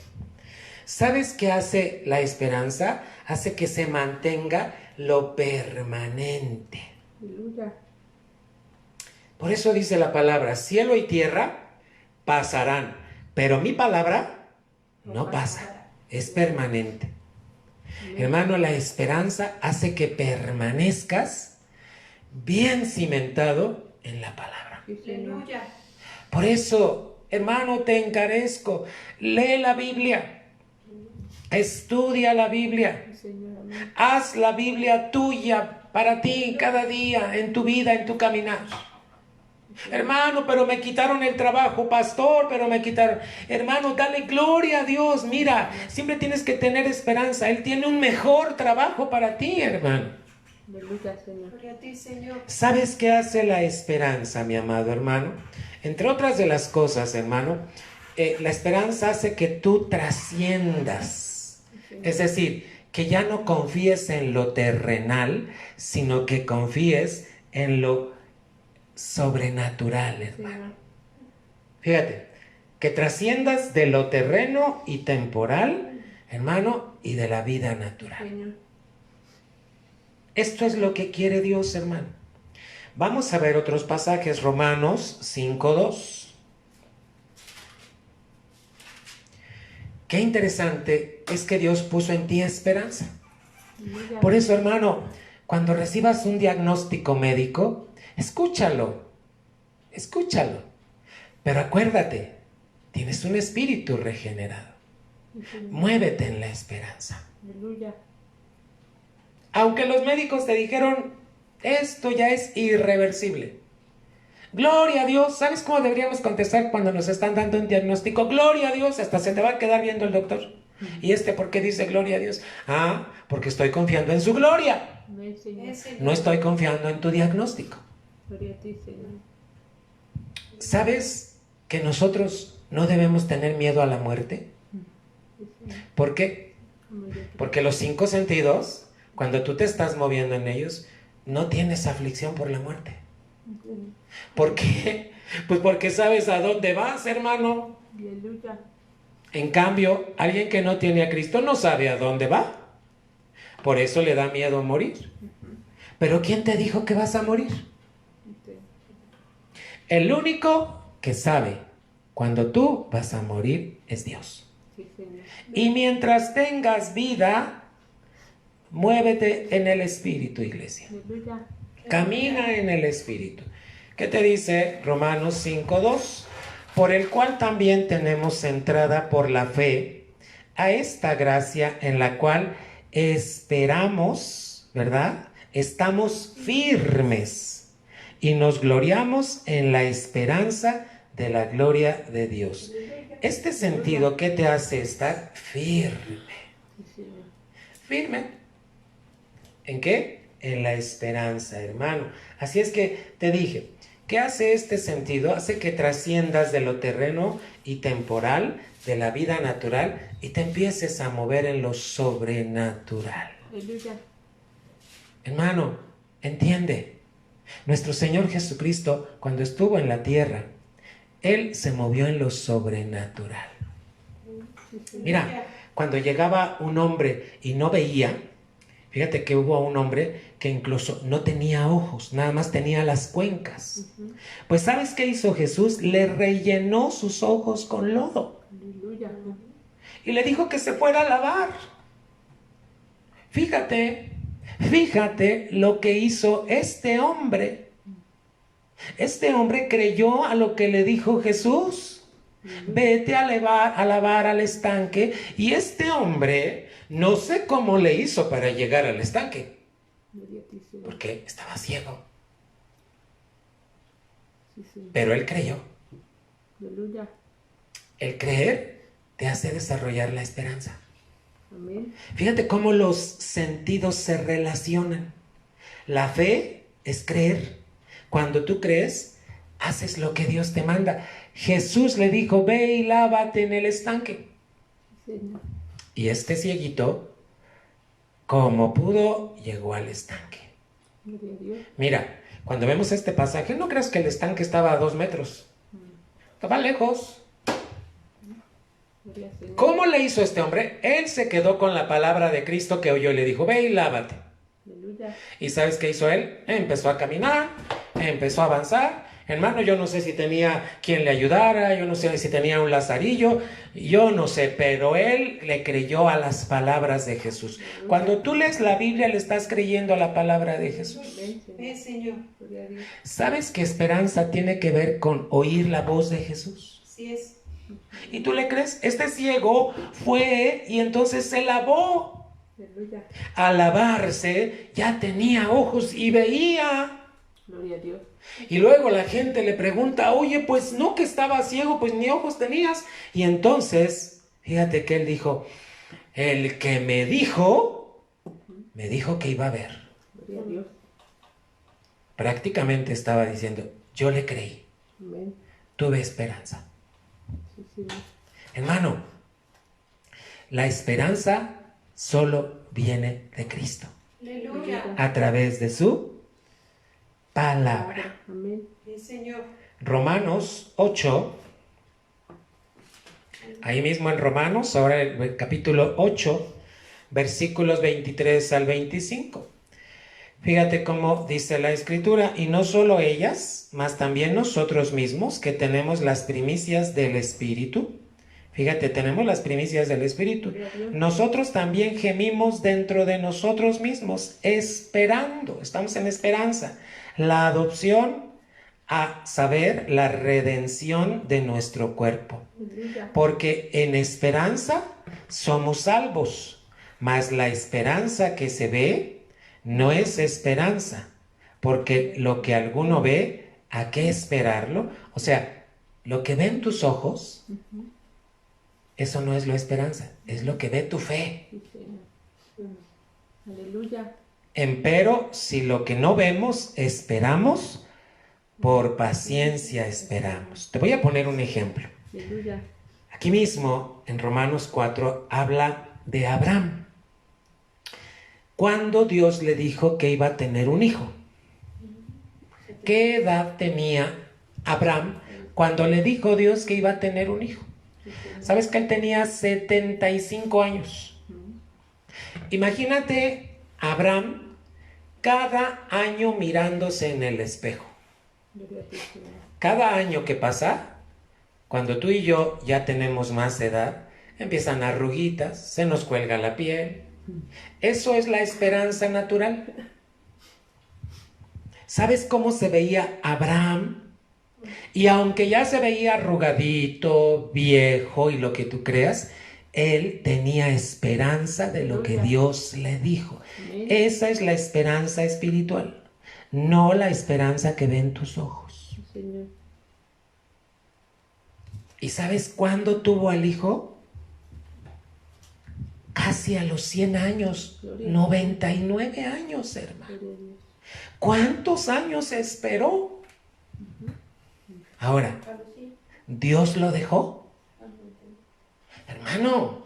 ¿Sabes qué hace la esperanza? Hace que se mantenga lo permanente. Aleluya. Por eso dice la palabra, cielo y tierra pasarán, pero mi palabra no pasa, es permanente. Hermano, la esperanza hace que permanezcas bien cimentado en la palabra. Aleluya. Por eso, hermano, te encarezco, lee la Biblia, estudia la Biblia, Señor, amén. haz la Biblia tuya para ti cada día, en tu vida, en tu caminar. Hermano, pero me quitaron el trabajo, pastor, pero me quitaron. Hermano, dale gloria a Dios. Mira, siempre tienes que tener esperanza. Él tiene un mejor trabajo para ti, hermano. Aleluya, Señor. Gloria a ti, Señor. ¿Sabes qué hace la esperanza, mi amado hermano? Entre otras de las cosas, hermano, la esperanza hace que tú trasciendas. Es decir, que ya no confíes en lo terrenal, sino que confíes en lo sobrenatural, hermano. Fíjate, que trasciendas de lo terreno y temporal, hermano, y de la vida natural. Señor. Esto es lo que quiere Dios, hermano. Vamos a ver otros pasajes. Romanos 5:2. Qué interesante es que Dios puso en ti esperanza. Aleluya. Por eso, hermano, cuando recibas un diagnóstico médico, escúchalo, escúchalo. Pero acuérdate, tienes un espíritu regenerado. Muévete en la esperanza. Aleluya. Aunque los médicos te dijeron, esto ya es irreversible. Gloria a Dios. ¿Sabes cómo deberíamos contestar cuando nos están dando un diagnóstico? Gloria a Dios, hasta se te va a quedar viendo el doctor. ¿Y por qué dice gloria a Dios? Ah, porque estoy confiando en su gloria. Amén, Señor. No estoy confiando en tu diagnóstico. Gloria a ti, Señor. ¿Sabes que nosotros no debemos tener miedo a la muerte? ¿Por qué? Porque los 5 sentidos, cuando tú te estás moviendo en ellos, no tienes aflicción por la muerte. ¿Por qué? Pues porque sabes a dónde vas, hermano. Aleluya. En cambio, alguien que no tiene a Cristo no sabe a dónde va. Por eso le da miedo morir. Pero ¿quién te dijo que vas a morir? El único que sabe cuando tú vas a morir es Dios. Sí, Señor. Y mientras tengas vida, muévete en el Espíritu, iglesia. Aleluya. Camina en el Espíritu. ¿Qué te dice Romanos 5:2? Por el cual también tenemos entrada por la fe a esta gracia en la cual esperamos, ¿verdad? Estamos firmes y nos gloriamos en la esperanza de la gloria de Dios. Este sentido, ¿qué te hace estar firme? Sí, Señor. Firme. ¿En qué? En la esperanza, hermano. Así es que te dije, ¿qué hace este sentido? Hace que trasciendas de lo terreno y temporal, de la vida natural, y te empieces a mover en lo sobrenatural. Aleluya. Hermano, entiende, nuestro Señor Jesucristo, cuando estuvo en la tierra, Él se movió en lo sobrenatural. Sí, Señor. Mira, cuando llegaba un hombre y no veía, fíjate que hubo un hombre que incluso no tenía ojos, nada más tenía las cuencas. Pues ¿sabes qué hizo Jesús? Le rellenó sus ojos con lodo Aleluya. y le dijo que se fuera a lavar. Fíjate lo que hizo este hombre. Este hombre creyó a lo que le dijo Jesús. Vete a lavar al estanque. Y este hombre, no sé cómo le hizo para llegar al estanque, Gloria a ti, Señor. porque estaba ciego. Sí, Señor. Pero él creyó. Aleluya. El creer te hace desarrollar la esperanza. Amén. Fíjate cómo los sentidos se relacionan. La fe es creer. Cuando tú crees, haces lo que Dios te manda. Jesús le dijo, ve y lávate en el estanque. Señor. Y este cieguito, como pudo, llegó al estanque. Gloria a Dios. Mira, cuando vemos este pasaje, no creas que el estanque estaba a 2 metros. Estaba lejos. Gloria al Señor. ¿Cómo le hizo este hombre? Él se quedó con la palabra de Cristo que oyó y le dijo, ve y lávate. Aleluya. ¿Y sabes qué hizo él? Empezó a caminar, empezó a avanzar. Hermano, yo no sé si tenía quien le ayudara, yo no sé si tenía un lazarillo, yo no sé, pero él le creyó a las palabras de Jesús. Cuando tú lees la Biblia, le estás creyendo a la palabra de Jesús. Amén, Señor. Señor. Gloria a Dios. ¿Sabes que esperanza tiene que ver con oír la voz de Jesús? Así es. ¿Y tú le crees? Este ciego fue y entonces se lavó. Aleluya. Al lavarse, ya tenía ojos y veía. Gloria a Dios. Y luego la gente le pregunta, oye, pues no que estaba ciego, pues ni ojos tenías. Y entonces, fíjate que él dijo, el que me dijo que iba a ver. Gloria a Dios. Prácticamente estaba diciendo, yo le creí, Amén. tuve esperanza. Sí, Señor. Hermano, la esperanza solo viene de Cristo, Aleluya. a través de su palabra. Amén. Sí, Señor. Romanos 8, ahí mismo en Romanos, ahora el capítulo 8, versículos 23 al 25. Fíjate cómo dice la Escritura, y no solo ellas, mas también nosotros mismos, que tenemos las primicias del Espíritu. Fíjate, tenemos las primicias del Espíritu. Nosotros también gemimos dentro de nosotros mismos, esperando, estamos en esperanza, la adopción, a saber, la redención de nuestro cuerpo. Aleluya. Porque en esperanza somos salvos, mas la esperanza que se ve no es esperanza, porque lo que alguno ve, ¿a qué esperarlo? O sea, lo que ven tus ojos, eso no es la esperanza, es lo que ve tu fe. Sí, Señor. Aleluya. Empero, si lo que no vemos esperamos, por paciencia esperamos. Te voy a poner un ejemplo. Aleluya. Aquí mismo, en Romanos 4, habla de Abraham. Cuando Dios le dijo que iba a tener un hijo. ¿Qué edad tenía Abraham cuando le dijo Dios que iba a tener un hijo? ¿Sabes que él tenía 75 años? Imagínate Abraham cada año mirándose en el espejo. Gloria a ti, Señor. Cada año que pasa, cuando tú y yo ya tenemos más edad, empiezan arruguitas, se nos cuelga la piel. Eso es la esperanza natural. ¿Sabes cómo se veía Abraham? Y aunque ya se veía arrugadito, viejo y lo que tú creas, él tenía esperanza de lo que Dios le dijo. Amén. Esa es la esperanza espiritual, no la esperanza que ven tus ojos. Sí, Señor. ¿Y sabes cuándo tuvo al hijo? Casi a los 100 años, 99 años, hermano. Gloria a Dios. ¿Cuántos años esperó? Ahora, ¿Dios lo dejó? Hermano,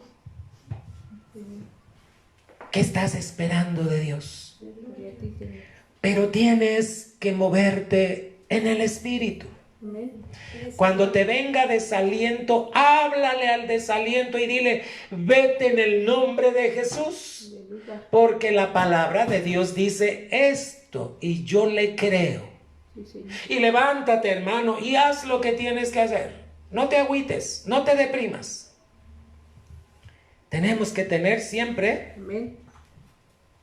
¿qué estás esperando de Dios? Gloria a ti, Señor. Pero tienes que moverte en el Espíritu. Amén. Cuando te venga desaliento, háblale al desaliento y dile, vete en el nombre de Jesús. Aleluya. Porque la palabra de Dios dice esto y yo le creo. Sí, Señor. Y levántate, hermano, y haz lo que tienes que hacer. No te agüites, no te deprimas. Tenemos que tener siempre Amén.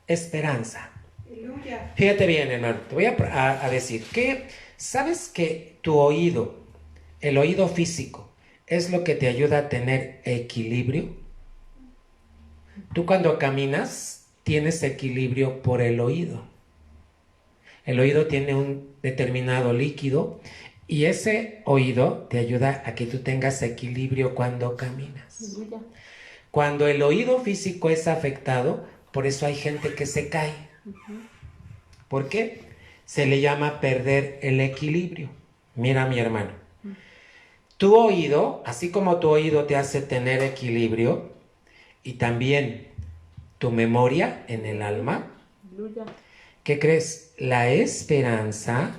esperanza. Aleluya. Fíjate bien, hermano, te voy a decir que, ¿sabes que tu oído, el oído físico, es lo que te ayuda a tener equilibrio? Tú cuando caminas tienes equilibrio por el oído. El oído tiene un determinado líquido y ese oído te ayuda a que tú tengas equilibrio cuando caminas. Aleluya. cuando el oído físico es afectado, por eso hay gente que se cae. ¿Por qué? Se le llama perder el equilibrio. Mira, mi hermano, tu oído, así como tu oído te hace tener equilibrio, y también tu memoria en el alma, ¿qué crees? La esperanza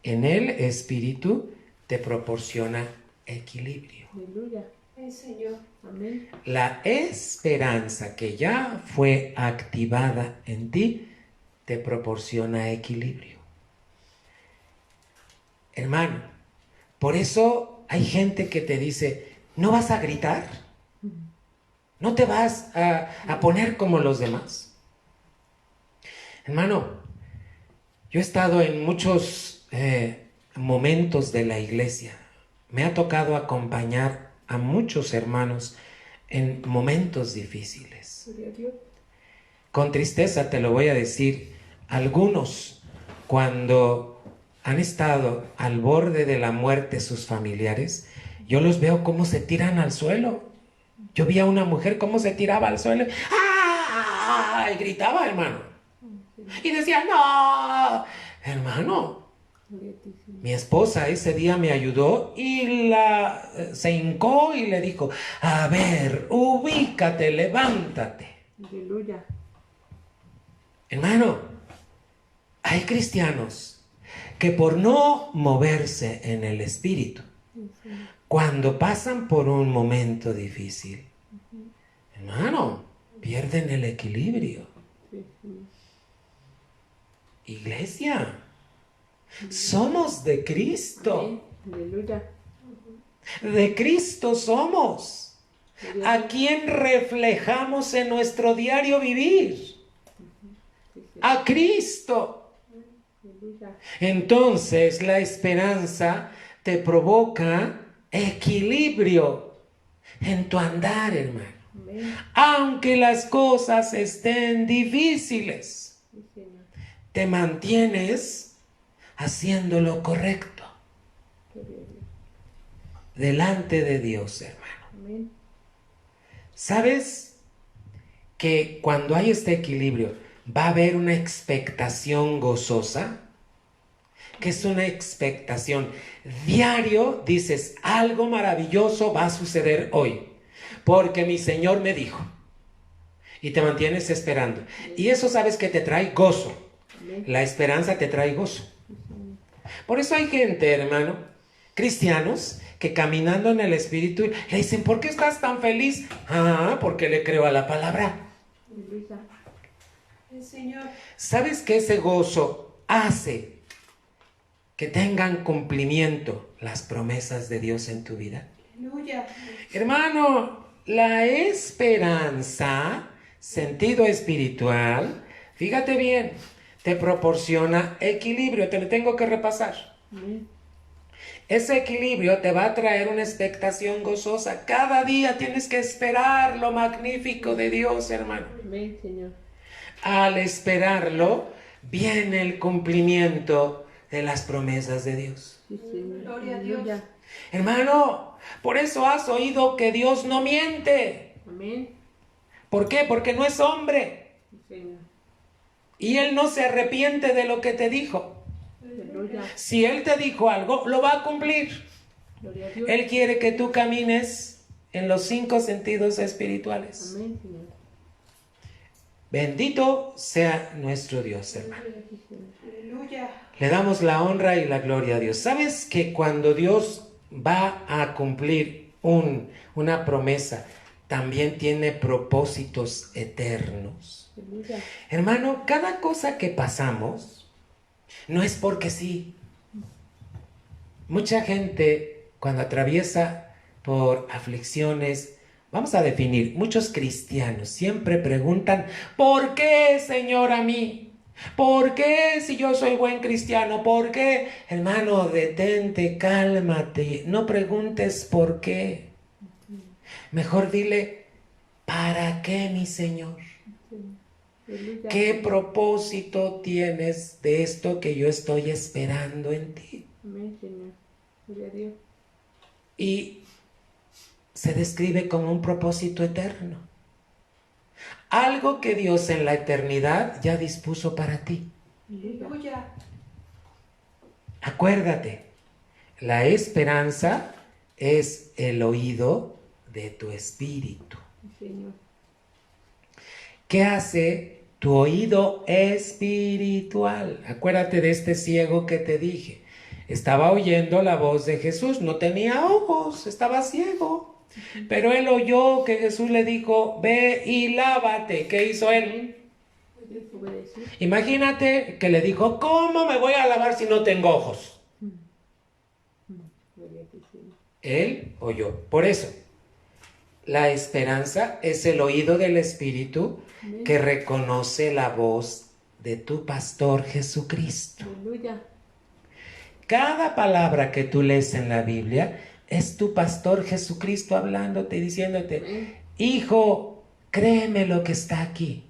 en el Espíritu te proporciona equilibrio. Aleluya. Señor. Amén. La esperanza que ya fue activada en ti te proporciona equilibrio. Hermano, por eso hay gente que te dice, ¿no vas a gritar? ¿No te vas a poner como los demás? Hermano, yo he estado en muchos momentos de la iglesia. Me ha tocado acompañar a muchos hermanos en momentos difíciles. Con tristeza te lo voy a decir, algunos cuando han estado al borde de la muerte sus familiares, yo los veo cómo se tiran al suelo. Yo vi a una mujer cómo se tiraba al suelo. ¡Ah! Y gritaba, hermano. Y decía, no, hermano. Mi esposa ese día me ayudó y se hincó y le dijo, a ver, ubícate, levántate. Aleluya. Hermano, hay cristianos que por no moverse en el espíritu, cuando pasan por un momento difícil, hermano, pierden el equilibrio. Iglesia, somos de Cristo. Aleluya. De Cristo somos. ¿A quién reflejamos en nuestro diario vivir? A Cristo. Entonces la esperanza te provoca equilibrio en tu andar, hermano. Aunque las cosas estén difíciles, te mantienes haciendo lo correcto delante de Dios, hermano. ¿Sabes que cuando hay este equilibrio va a haber una expectación gozosa? Que es una expectación. Diario dices, algo maravilloso va a suceder hoy, porque mi Señor me dijo. Y te mantienes esperando. Y eso sabes que te trae gozo. La esperanza te trae gozo. Por eso hay gente, hermano, cristianos, que caminando en el Espíritu le dicen, ¿por qué estás tan feliz? Ah, porque le creo a la palabra. Señor. ¿Sabes que ese gozo hace que tengan cumplimiento las promesas de Dios en tu vida? Aleluya. Hermano, la esperanza, sentido espiritual, fíjate bien, te proporciona equilibrio. Te lo tengo que repasar. Ese equilibrio te va a traer una expectación gozosa. Cada día tienes que esperar lo magnífico de Dios, hermano. Amén, Señor. Al esperarlo, viene el cumplimiento de las promesas de Dios. Sí, Señor. Gloria a Dios. Aleluya. Hermano, por eso has oído que Dios no miente. Amén. ¿Por qué? Porque no es hombre. Sí, Señor. Y Él no se arrepiente de lo que te dijo. Aleluya. Si Él te dijo algo, lo va a cumplir. Gloria a Dios. Él quiere que tú camines en los 5 sentidos espirituales. Amén, Señor. Bendito sea nuestro Dios, hermano. Aleluya. Le damos la honra y la gloria a Dios. ¿Sabes que cuando Dios va a cumplir una promesa, también tiene propósitos eternos? Aleluya. Hermano, cada cosa que pasamos no es porque sí. Mucha gente cuando atraviesa por aflicciones, vamos a definir, muchos cristianos siempre preguntan, ¿por qué, Señor, a mí? ¿Por qué si yo soy buen cristiano? ¿Por qué? Hermano, detente, cálmate, no preguntes por qué. Mejor dile, ¿para qué, mi Señor? Aleluya. ¿Qué propósito tienes de esto que yo estoy esperando en ti? Amén, Señor. Gloria a Dios. Y se describe como un propósito eterno. Algo que Dios en la eternidad ya dispuso para ti. Aleluya. Acuérdate, la esperanza es el oído de tu espíritu. Señor. ¿Qué hace tu oído espiritual? Acuérdate de este ciego que te dije. Estaba oyendo la voz de Jesús, no tenía ojos, estaba ciego. Pero él oyó que Jesús le dijo, ve y lávate. ¿Qué hizo él? Imagínate que le dijo, ¿cómo me voy a lavar si no tengo ojos? Él oyó. Por eso, la esperanza es el oído del Espíritu que reconoce la voz de tu pastor Jesucristo. Aleluya. Cada palabra que tú lees en la Biblia es tu pastor Jesucristo hablándote y diciéndote, hijo, créeme lo que está aquí.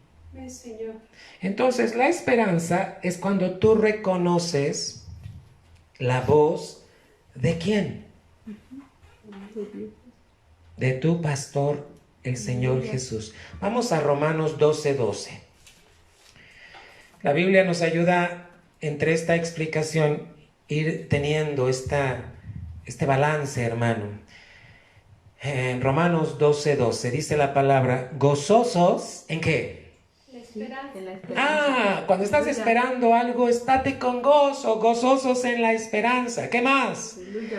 Señor. Entonces, la esperanza es cuando tú reconoces la voz de ¿quién? De tu pastor, el Señor Jesús. Vamos a Romanos 12:12. La Biblia nos ayuda entre esta explicación ir teniendo este balance, hermano. En Romanos 12:12 dice la palabra, gozosos, ¿en qué? Cuando estás esperando algo, estate con gozo, gozosos en la esperanza. ¿Qué más?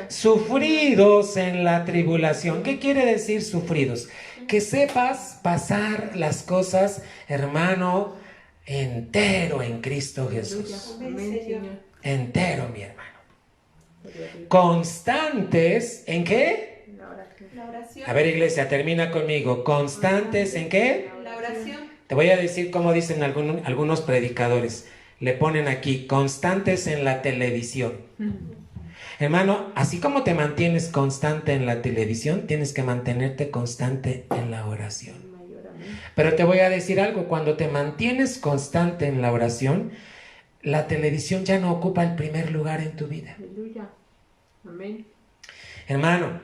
Sufridos en la tribulación. ¿Qué quiere decir sufridos? Que sepas pasar las cosas, hermano, entero en Cristo Jesús. Entero, mi hermano. Constantes, ¿en qué? La oración. A ver, iglesia, termina conmigo. Constantes, ¿en qué? La oración. Te voy a decir cómo dicen algunos predicadores. Le ponen aquí, constantes en la televisión. Hermano, así como te mantienes constante en la televisión, tienes que mantenerte constante en la oración. Pero te voy a decir algo, cuando te mantienes constante en la oración, la televisión ya no ocupa el primer lugar en tu vida. Aleluya. Amén. Hermano,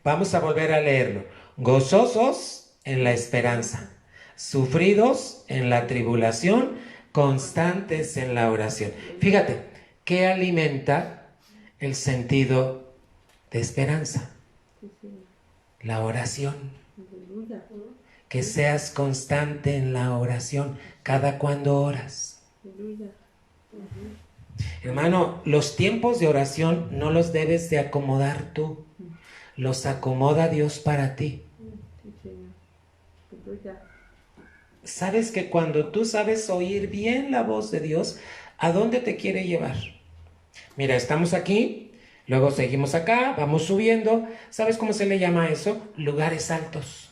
vamos a volver a leerlo. Gozosos en la esperanza, sufridos en la tribulación, constantes en la oración. Fíjate, ¿qué alimenta el sentido de esperanza? La oración. Que seas constante en la oración, cada cuando oras. Hermano, los tiempos de oración no los debes de acomodar tú, los acomoda Dios para ti. Sabes que cuando tú sabes oír bien la voz de Dios, ¿a dónde te quiere llevar? Mira, estamos aquí, luego seguimos acá, vamos subiendo. ¿Sabes cómo se le llama eso? Lugares altos.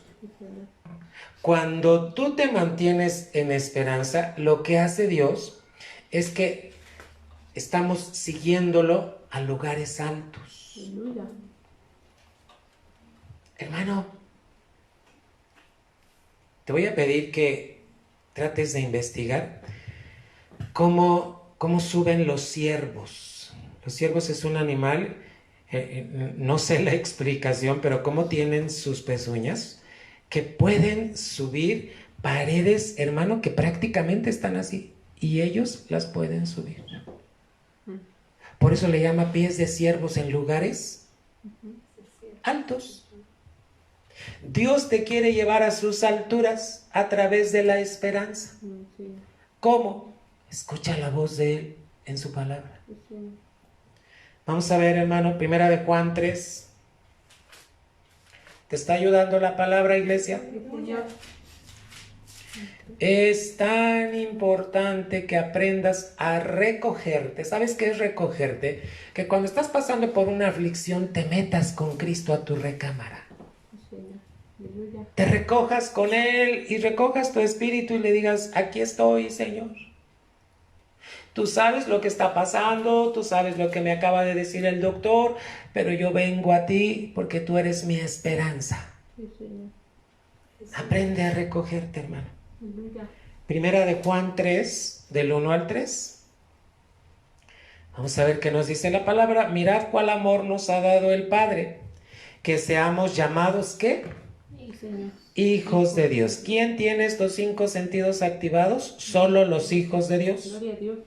Cuando tú te mantienes en esperanza, lo que hace Dios es que estamos siguiéndolo a lugares altos. Hermano, te voy a pedir que trates de investigar cómo suben los ciervos. Los ciervos es un animal, no sé la explicación, pero cómo tienen sus pezuñas, que pueden subir paredes, hermano, que prácticamente están así, y ellos las pueden subir. Por eso le llama pies de ciervos en lugares altos. Dios te quiere llevar a sus alturas a través de la esperanza. ¿Cómo? Escucha la voz de Él en su palabra. Vamos a ver, hermano, primera de Juan 3. ¿Te está ayudando la palabra, iglesia? Es tan importante que aprendas a recogerte. ¿Sabes qué es recogerte? Que cuando estás pasando por una aflicción te metas con Cristo a tu recámara. Te recojas con Él y recojas tu espíritu y le digas, aquí estoy, Señor. Tú sabes lo que está pasando, tú sabes lo que me acaba de decir el doctor, pero yo vengo a ti porque tú eres mi esperanza. Aprende a recogerte, hermano. Primera de Juan 3, del 1 al 3. Vamos a ver qué nos dice la palabra. Mirad cuál amor nos ha dado el Padre, que seamos llamados, ¿qué? Sí, Señor. Hijos de Dios. ¿Quién tiene estos 5 sentidos activados? Solo los hijos de Dios. Gloria a Dios.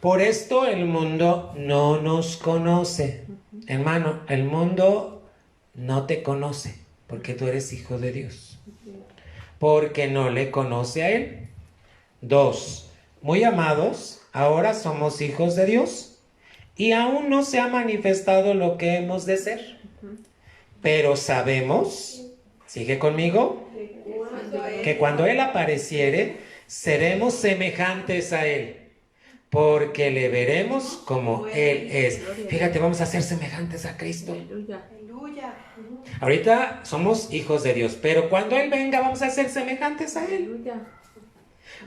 Por esto el mundo no nos conoce. Hermano, el mundo no te conoce porque tú eres hijo de Dios. Porque no le conoce a Él. 2. Muy amados, ahora somos hijos de Dios y aún no se ha manifestado lo que hemos de ser. Pero sabemos, sigue conmigo, que cuando Él apareciere, seremos semejantes a Él, porque le veremos como Él es. Fíjate, vamos a ser semejantes a Cristo. Aleluya. Ahorita somos hijos de Dios, pero cuando Él venga vamos a ser semejantes a Él. Aleluya.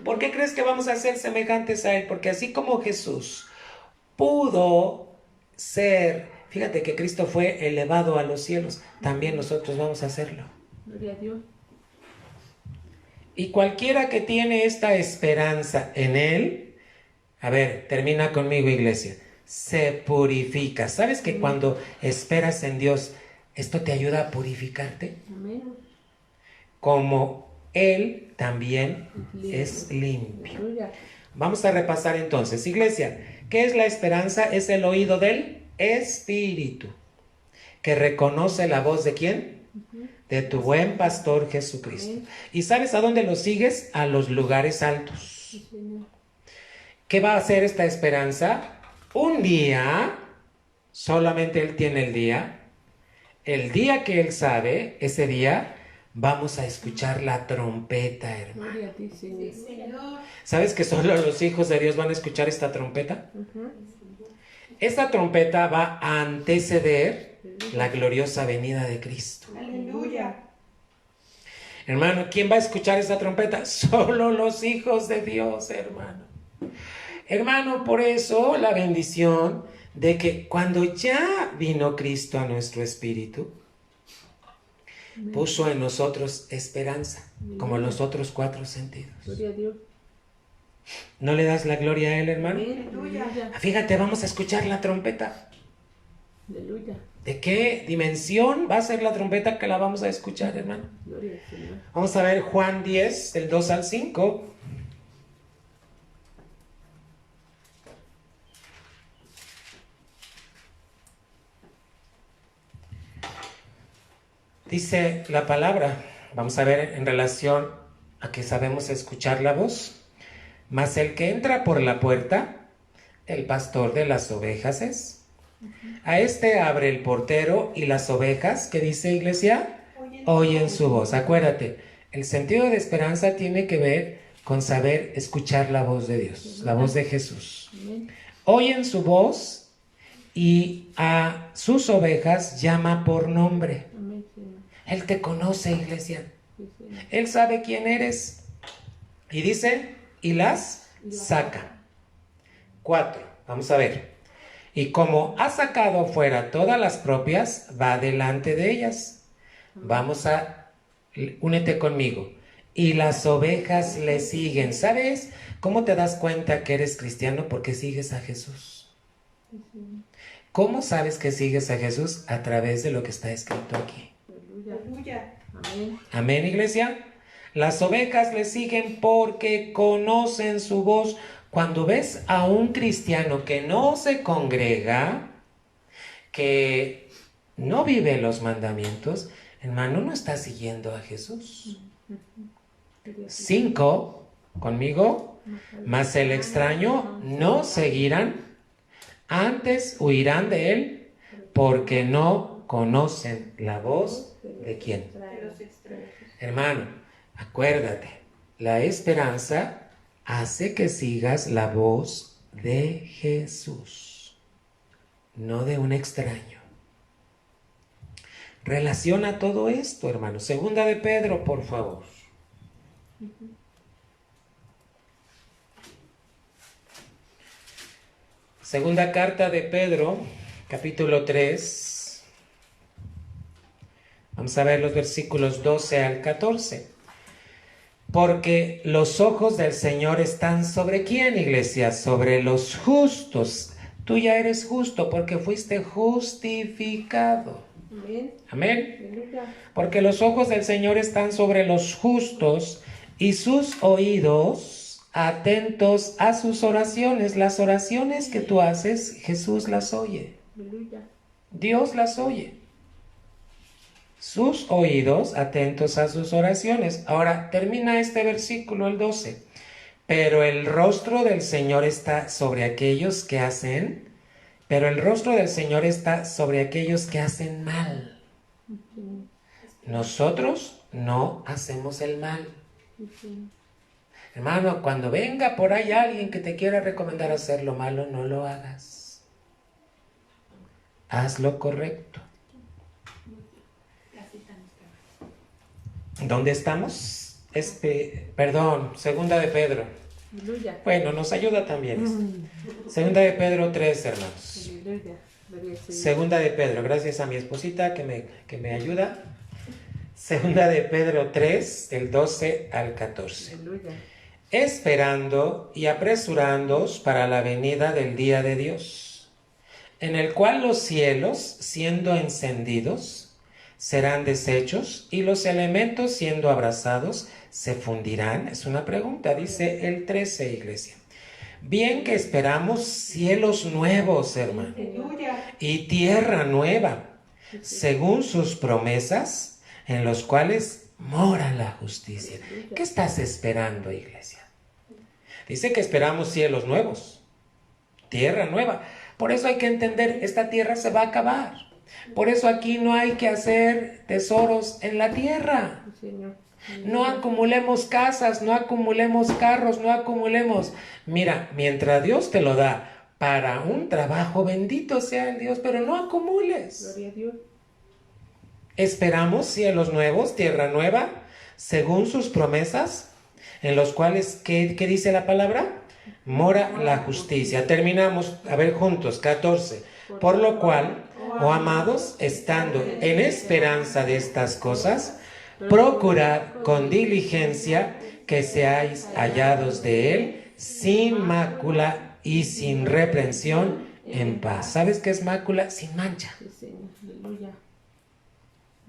¿Por qué crees que vamos a ser semejantes a Él? Porque así como Jesús pudo ser, fíjate que Cristo fue elevado a los cielos, también nosotros vamos a hacerlo. Gloria a Dios. Y cualquiera que tiene esta esperanza en Él, a ver, termina conmigo, iglesia, se purifica. ¿Sabes que cuando esperas en Dios, esto te ayuda a purificarte? Amén. Como Él también es limpio. Aleluya. Vamos a repasar entonces, iglesia, ¿qué es la esperanza? Es el oído del Espíritu, que reconoce la voz de ¿quién? De tu buen pastor Jesucristo. ¿Y sabes a dónde lo sigues? A los lugares altos. Sí, Señor. ¿Qué va a hacer esta esperanza? Un día, solamente Él tiene el día que Él sabe, ese día, vamos a escuchar la trompeta, hermano. Gloria a ti, Señor. ¿Sabes que solo los hijos de Dios van a escuchar esta trompeta? Esta trompeta va a anteceder la gloriosa venida de Cristo. Aleluya. Hermano, ¿quién va a escuchar esta trompeta? Solo los hijos de Dios, hermano. Hermano, por eso la bendición de que cuando ya vino Cristo a nuestro espíritu, puso en nosotros esperanza, como los otros 4 sentidos. Gloria a Dios. ¿No le das la gloria a Él, hermano? Aleluya. Fíjate, vamos a escuchar la trompeta. Aleluya. ¿De qué dimensión va a ser la trompeta que la vamos a escuchar, hermano? Gloria al Señor. Vamos a ver Juan 10, del 2 al 5. Dice la palabra, vamos a ver en relación a que sabemos escuchar la voz. Mas el que entra por la puerta, el pastor de las ovejas es. A este abre el portero y las ovejas, ¿qué dice, iglesia? Oyen su voz. Acuérdate, el sentido de esperanza tiene que ver con saber escuchar la voz de Dios, la voz de Jesús. Oyen su voz y a sus ovejas llama por nombre. Amén, Señor. Él te conoce, iglesia. Sí, Señor. Él sabe quién eres. Y dice, y las saca. 4, vamos a ver. Y como ha sacado fuera todas las propias, va delante de ellas. Vamos a, únete conmigo. Y las ovejas le siguen. ¿Sabes cómo te das cuenta que eres cristiano? Porque sigues a Jesús. ¿Cómo sabes que sigues a Jesús? A través de lo que está escrito aquí. Aleluya. Amén. Amén, iglesia. Las ovejas le siguen porque conocen su voz. Cuando ves a un cristiano que no se congrega, que no vive los mandamientos, hermano, no está siguiendo a Jesús. 5, conmigo, mas el extraño no seguirán, antes huirán de él, porque no conocen la voz de quién. Hermano, acuérdate, la esperanza hace que sigas la voz de Jesús, no de un extraño. Relaciona todo esto, hermano. Segunda de Pedro, por favor. Segunda carta de Pedro, capítulo 3. Vamos a ver los versículos 12 al 14. Porque los ojos del Señor están ¿sobre quién, iglesia? Sobre los justos. Tú ya eres justo porque fuiste justificado. Amén. Amén. Aleluya. Porque los ojos del Señor están sobre los justos y sus oídos atentos a sus oraciones. Las oraciones que tú haces, Jesús las oye. Aleluya. Dios las oye. Sus oídos atentos a sus oraciones. Ahora termina este versículo, el 12. Pero el rostro del Señor está sobre aquellos que hacen, pero el rostro del Señor está sobre aquellos que hacen mal. Nosotros no hacemos el mal. Hermano, cuando venga por ahí alguien que te quiera recomendar hacer lo malo, no lo hagas. Haz lo correcto. ¿Dónde estamos? Segunda de Pedro. Aleluya. Bueno, nos ayuda también. Segunda de Pedro 3, hermanos. Aleluya. Gloria al Señor. Segunda de Pedro, gracias a mi esposita que me ayuda. Segunda de Pedro 3, del 12 al 14. Aleluya. Esperando y apresurándoos para la venida del día de Dios, en el cual los cielos, siendo encendidos, serán deshechos y los elementos, siendo abrasados, se fundirán. Es una pregunta, dice el 13, iglesia. Bien que esperamos cielos nuevos, hermano, y tierra nueva, según sus promesas, en los cuales mora la justicia. ¿Qué estás esperando, iglesia? Dice que esperamos cielos nuevos, tierra nueva. Por eso hay que entender, esta tierra se va a acabar. Por eso aquí no hay que hacer tesoros en la tierra. Señor. No acumulemos casas, no acumulemos carros, no acumulemos. Mira, mientras Dios te lo da para un trabajo, bendito sea el Dios, pero no acumules. Gloria a Dios. Esperamos cielos nuevos, tierra nueva, según sus promesas, en los cuales, ¿qué dice la palabra? Mora la justicia. Terminamos, a ver juntos, 14. Por lo cual, oh amados, estando en esperanza de estas cosas, procurad con diligencia que seáis hallados de Él sin mácula y sin reprensión en paz. ¿Sabes qué es mácula? Sin mancha. Sí, Señor. Aleluya.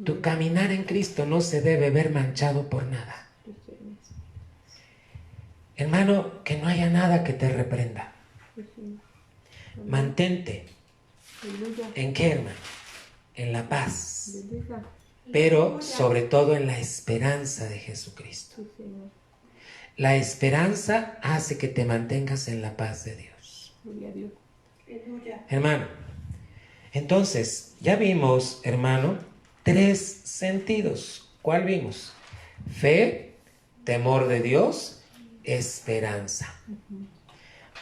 Tu caminar en Cristo no se debe ver manchado por nada. Sí, Señor. Hermano, que no haya nada que te reprenda. Sí, Señor. Mantente. Aleluya. ¿En qué, hermano? En la paz. Aleluya. Pero sobre todo en la esperanza de Jesucristo. Sí, Señor. La esperanza hace que te mantengas en la paz de Dios. Gloria a Dios. Hermano, entonces ya vimos, hermano, 3 sentidos. ¿Cuál vimos? Fe, temor de Dios, esperanza.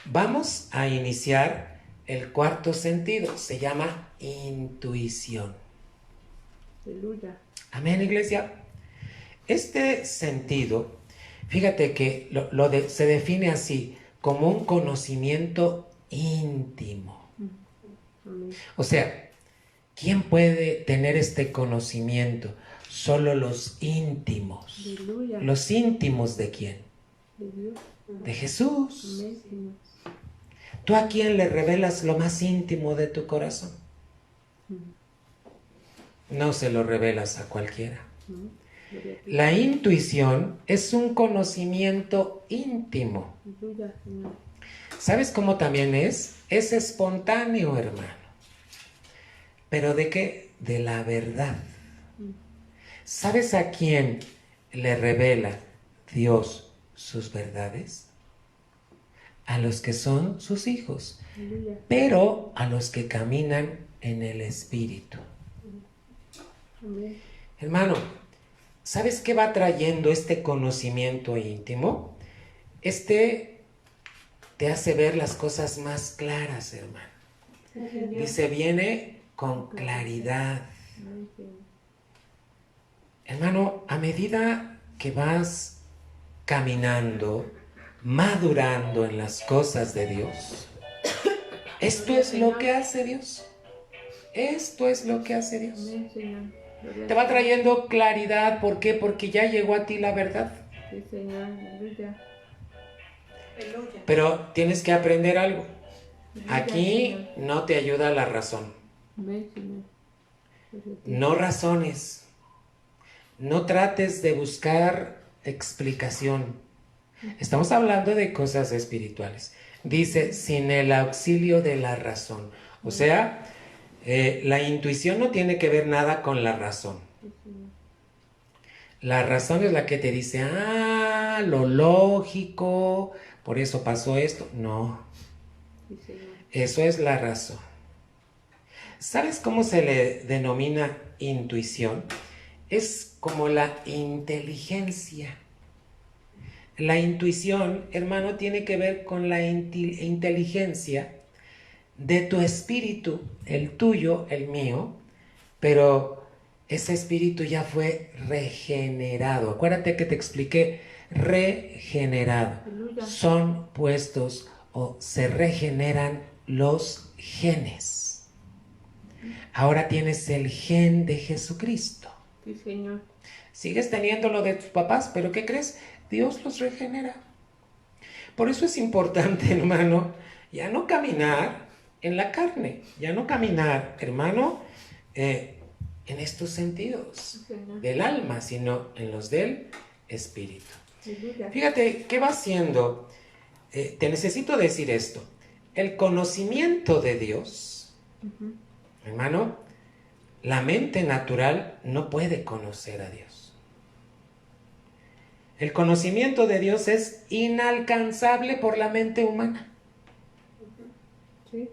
Vamos a iniciar el 4 sentido. Se llama intuición. Aleluya. Amén, iglesia. Este sentido, fíjate que se define así, como un conocimiento íntimo. Amén. O sea, ¿quién puede tener este conocimiento? Solo los íntimos. Aleluya. ¿Los íntimos de quién? De Dios. De Jesús. Amén, Señor. ¿Tú a quién le revelas lo más íntimo de tu corazón? No se lo revelas a cualquiera. Gloria a Dios. La intuición es un conocimiento íntimo. Aleluya, Señor. ¿Sabes cómo también es? Es espontáneo, hermano. ¿Pero de qué? De la verdad. ¿Sabes a quién le revela Dios sus verdades? A los que son sus hijos, Aleluya. pero a los que caminan en el Espíritu. Amén. Hermano, ¿sabes qué va trayendo este conocimiento íntimo? Te hace ver las cosas más claras, hermano. Dice, viene con claridad. Amén, Señor. Hermano, a medida que vas caminando, madurando en las cosas de Dios, esto es lo que hace Dios. Esto es lo que hace Dios. Amén, Señor. Gloria a Te va Dios. trayendo claridad. ¿Por qué? Porque ya llegó a ti la verdad. Sí, Señor. Aleluya. Pero tienes que aprender algo. Aleluya, Aquí Señor. no te ayuda la razón. Amén, Señor. No razones. No trates de buscar explicación. Estamos hablando de cosas espirituales. Dice, sin el auxilio de la razón. O sea, la intuición no tiene que ver nada con la razón. La razón es la que te dice, lo lógico, por eso pasó esto. No, eso es la razón. ¿Sabes cómo se le denomina intuición? Es como la inteligencia. La intuición, hermano, tiene que ver con la inteligencia de tu espíritu, el tuyo, el mío, pero ese espíritu ya fue regenerado. Acuérdate que te expliqué, regenerado. Son puestos o se regeneran los genes. Ahora tienes el gen de Jesucristo. Sí, Señor. Sigues teniendo lo de tus papás, pero ¿qué crees? Dios los regenera. Por eso es importante, hermano, ya no caminar en la carne, ya no caminar, hermano, en estos sentidos del alma, sino en los del espíritu. Fíjate, ¿qué va haciendo? Te necesito decir esto. El conocimiento de Dios, hermano, la mente natural no puede conocer a Dios. El conocimiento de Dios es inalcanzable por la mente humana. Sí.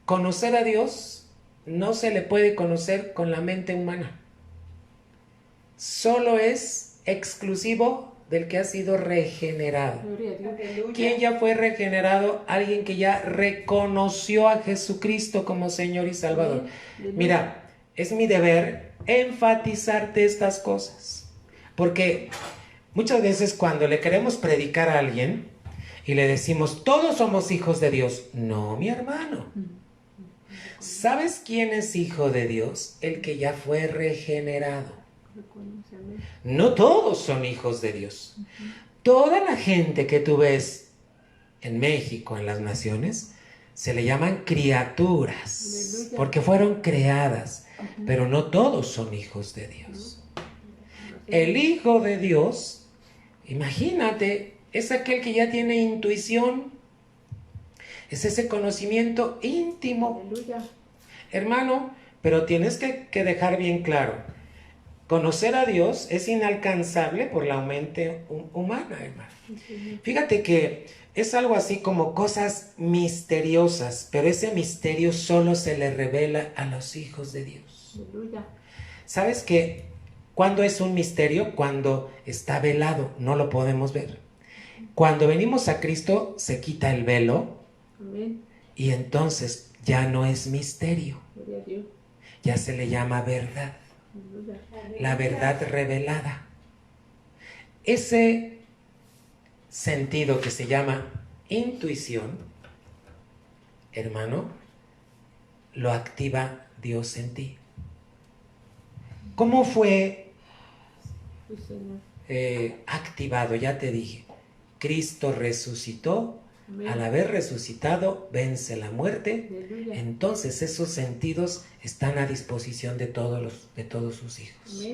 Conocer a Dios no se le puede conocer con la mente humana. Solo es exclusivo del que ha sido regenerado. ¿Quién ya fue regenerado? Alguien que ya reconoció a Jesucristo como Señor y Salvador. Mira, es mi deber enfatizarte estas cosas, porque muchas veces cuando le queremos predicar a alguien y le decimos, todos somos hijos de Dios. No, mi hermano. ¿Sabes quién es hijo de Dios? El que ya fue regenerado. No todos son hijos de Dios. Toda la gente que tú ves en México, en las naciones, se le llaman criaturas, porque fueron creadas, pero no todos son hijos de Dios. El hijo de Dios, imagínate, es aquel que ya tiene intuición, es ese conocimiento íntimo. Hermano, pero tienes que dejar bien claro, conocer a Dios es inalcanzable por la mente humana, hermano. Fíjate que es algo así como cosas misteriosas, pero ese misterio solo se le revela a los hijos de Dios. ¿Sabes qué? ¿Cuándo es un misterio? Cuando está velado, no lo podemos ver. Cuando venimos a Cristo se quita el velo. Amén. Y entonces ya no es misterio. Ya se le llama verdad. La verdad revelada. Ese sentido que se llama intuición, hermano, lo activa Dios en ti. ¿Cómo fue activado? Ya te dije, Cristo resucitó. Al haber resucitado, vence la muerte. Entonces esos sentidos están a disposición de todos sus hijos.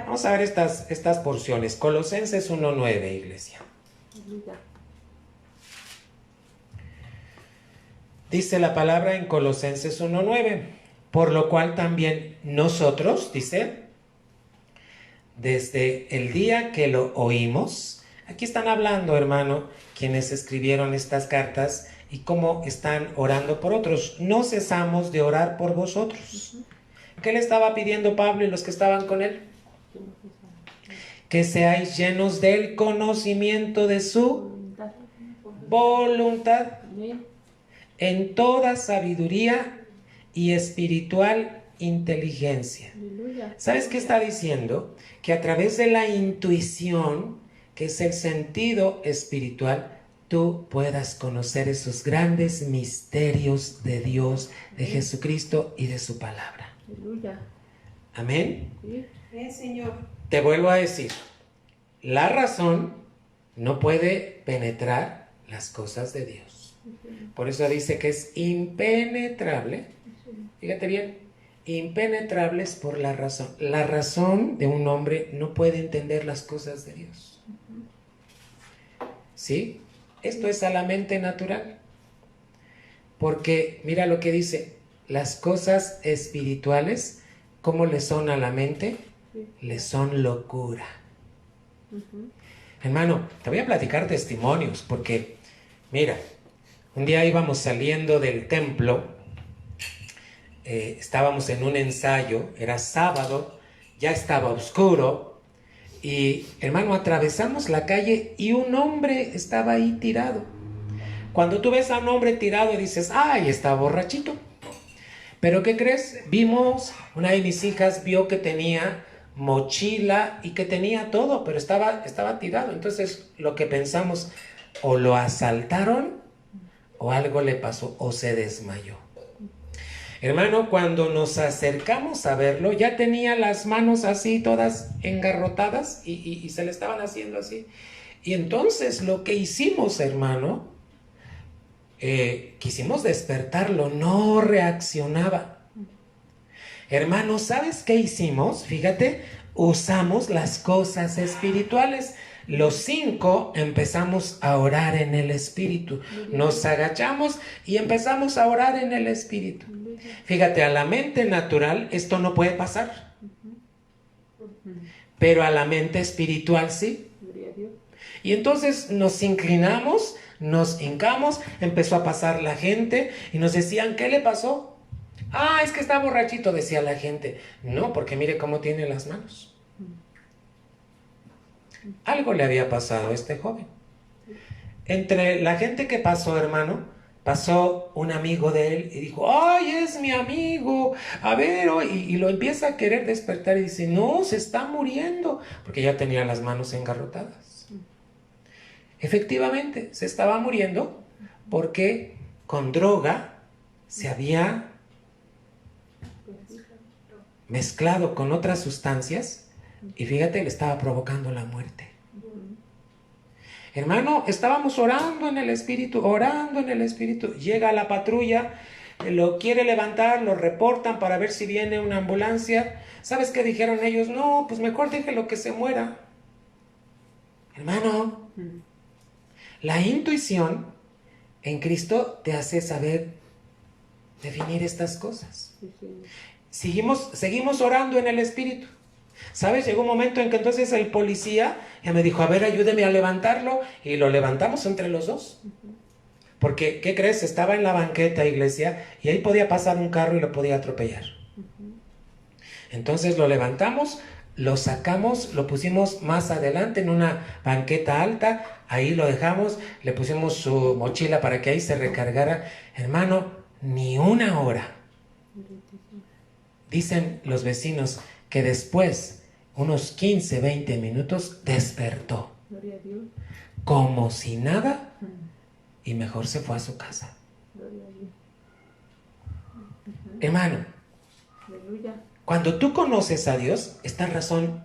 Vamos a ver estas porciones. Colosenses 1:9, iglesia. Dice la palabra en Colosenses 1:9, por lo cual también nosotros, dice, desde el día que lo oímos. Aquí están hablando, hermano, quienes escribieron estas cartas y cómo están orando por otros. No cesamos de orar por vosotros. ¿Qué le estaba pidiendo Pablo y los que estaban con él? Que seáis llenos del conocimiento de su voluntad, en toda sabiduría y espiritual inteligencia. ¿Sabes qué está diciendo? Que a través de la intuición, que es el sentido espiritual, tú puedas conocer esos grandes misterios de Dios, de Jesucristo y de su palabra. Amén. Sí, Señor. Te vuelvo a decir, la razón no puede penetrar las cosas de Dios. Por eso dice que es impenetrable. Fíjate bien, impenetrables por la razón. La razón de un hombre no puede entender las cosas de Dios. ¿Sí? Esto es a la mente natural. Porque mira lo que dice, las cosas espirituales, ¿cómo le son a la mente? Le son locura. Hermano, te voy a platicar testimonios, porque mira, un día íbamos saliendo del templo, estábamos en un ensayo, era sábado, ya estaba oscuro, y hermano, atravesamos la calle y un hombre estaba ahí tirado. Cuando tú ves a un hombre tirado dices, ¡ay, está borrachito! Pero ¿qué crees? Vimos, una de mis hijas vio que tenía mochila y que tenía todo, pero estaba tirado. Entonces lo que pensamos, o lo asaltaron o algo le pasó o se desmayó. Hermano, cuando nos acercamos a verlo, ya tenía las manos así todas engarrotadas y se le estaban haciendo así. Y entonces lo que hicimos, hermano, quisimos despertarlo, no reaccionaba. Hermano, ¿sabes qué hicimos? Fíjate, usamos las cosas espirituales. Los 5 empezamos a orar en el Espíritu. Nos agachamos y empezamos a orar en el Espíritu. Fíjate, a la mente natural esto no puede pasar. Pero a la mente espiritual sí. Y entonces nos inclinamos, nos hincamos, empezó a pasar la gente y nos decían, ¿qué le pasó? Ah, es que está borrachito, decía la gente. No, porque mire cómo tiene las manos. Algo le había pasado a este joven. Entre la gente que pasó, hermano, pasó un amigo de él y dijo, ¡ay, es mi amigo! A ver, y lo empieza a querer despertar y dice, no, se está muriendo, porque ya tenía las manos engarrotadas. Efectivamente, se estaba muriendo porque con droga se había mezclado con otras sustancias y fíjate, le estaba provocando la muerte. Hermano, estábamos orando en el Espíritu, llega la patrulla, lo quiere levantar, lo reportan para ver si viene una ambulancia. ¿Sabes qué dijeron ellos? No, pues mejor déjelo que se muera. Hermano, la intuición en Cristo te hace saber definir estas cosas. Seguimos orando en el Espíritu. ¿Sabes? Llegó un momento en que entonces el policía ya me dijo, a ver, ayúdeme a levantarlo, y lo levantamos entre los dos. Porque, ¿qué crees? Estaba en la banqueta, iglesia, y ahí podía pasar un carro y lo podía atropellar. Entonces lo levantamos, lo sacamos, lo pusimos más adelante en una banqueta alta, ahí lo dejamos, le pusimos su mochila para que ahí se recargara. Hermano, ni una hora. Dicen los vecinos que después, unos 15, 20 minutos, despertó. Gloria a Dios. Como si nada, y mejor se fue a su casa. Gloria a Dios. Hermano, Aleluya. cuando tú conoces a Dios, esta razón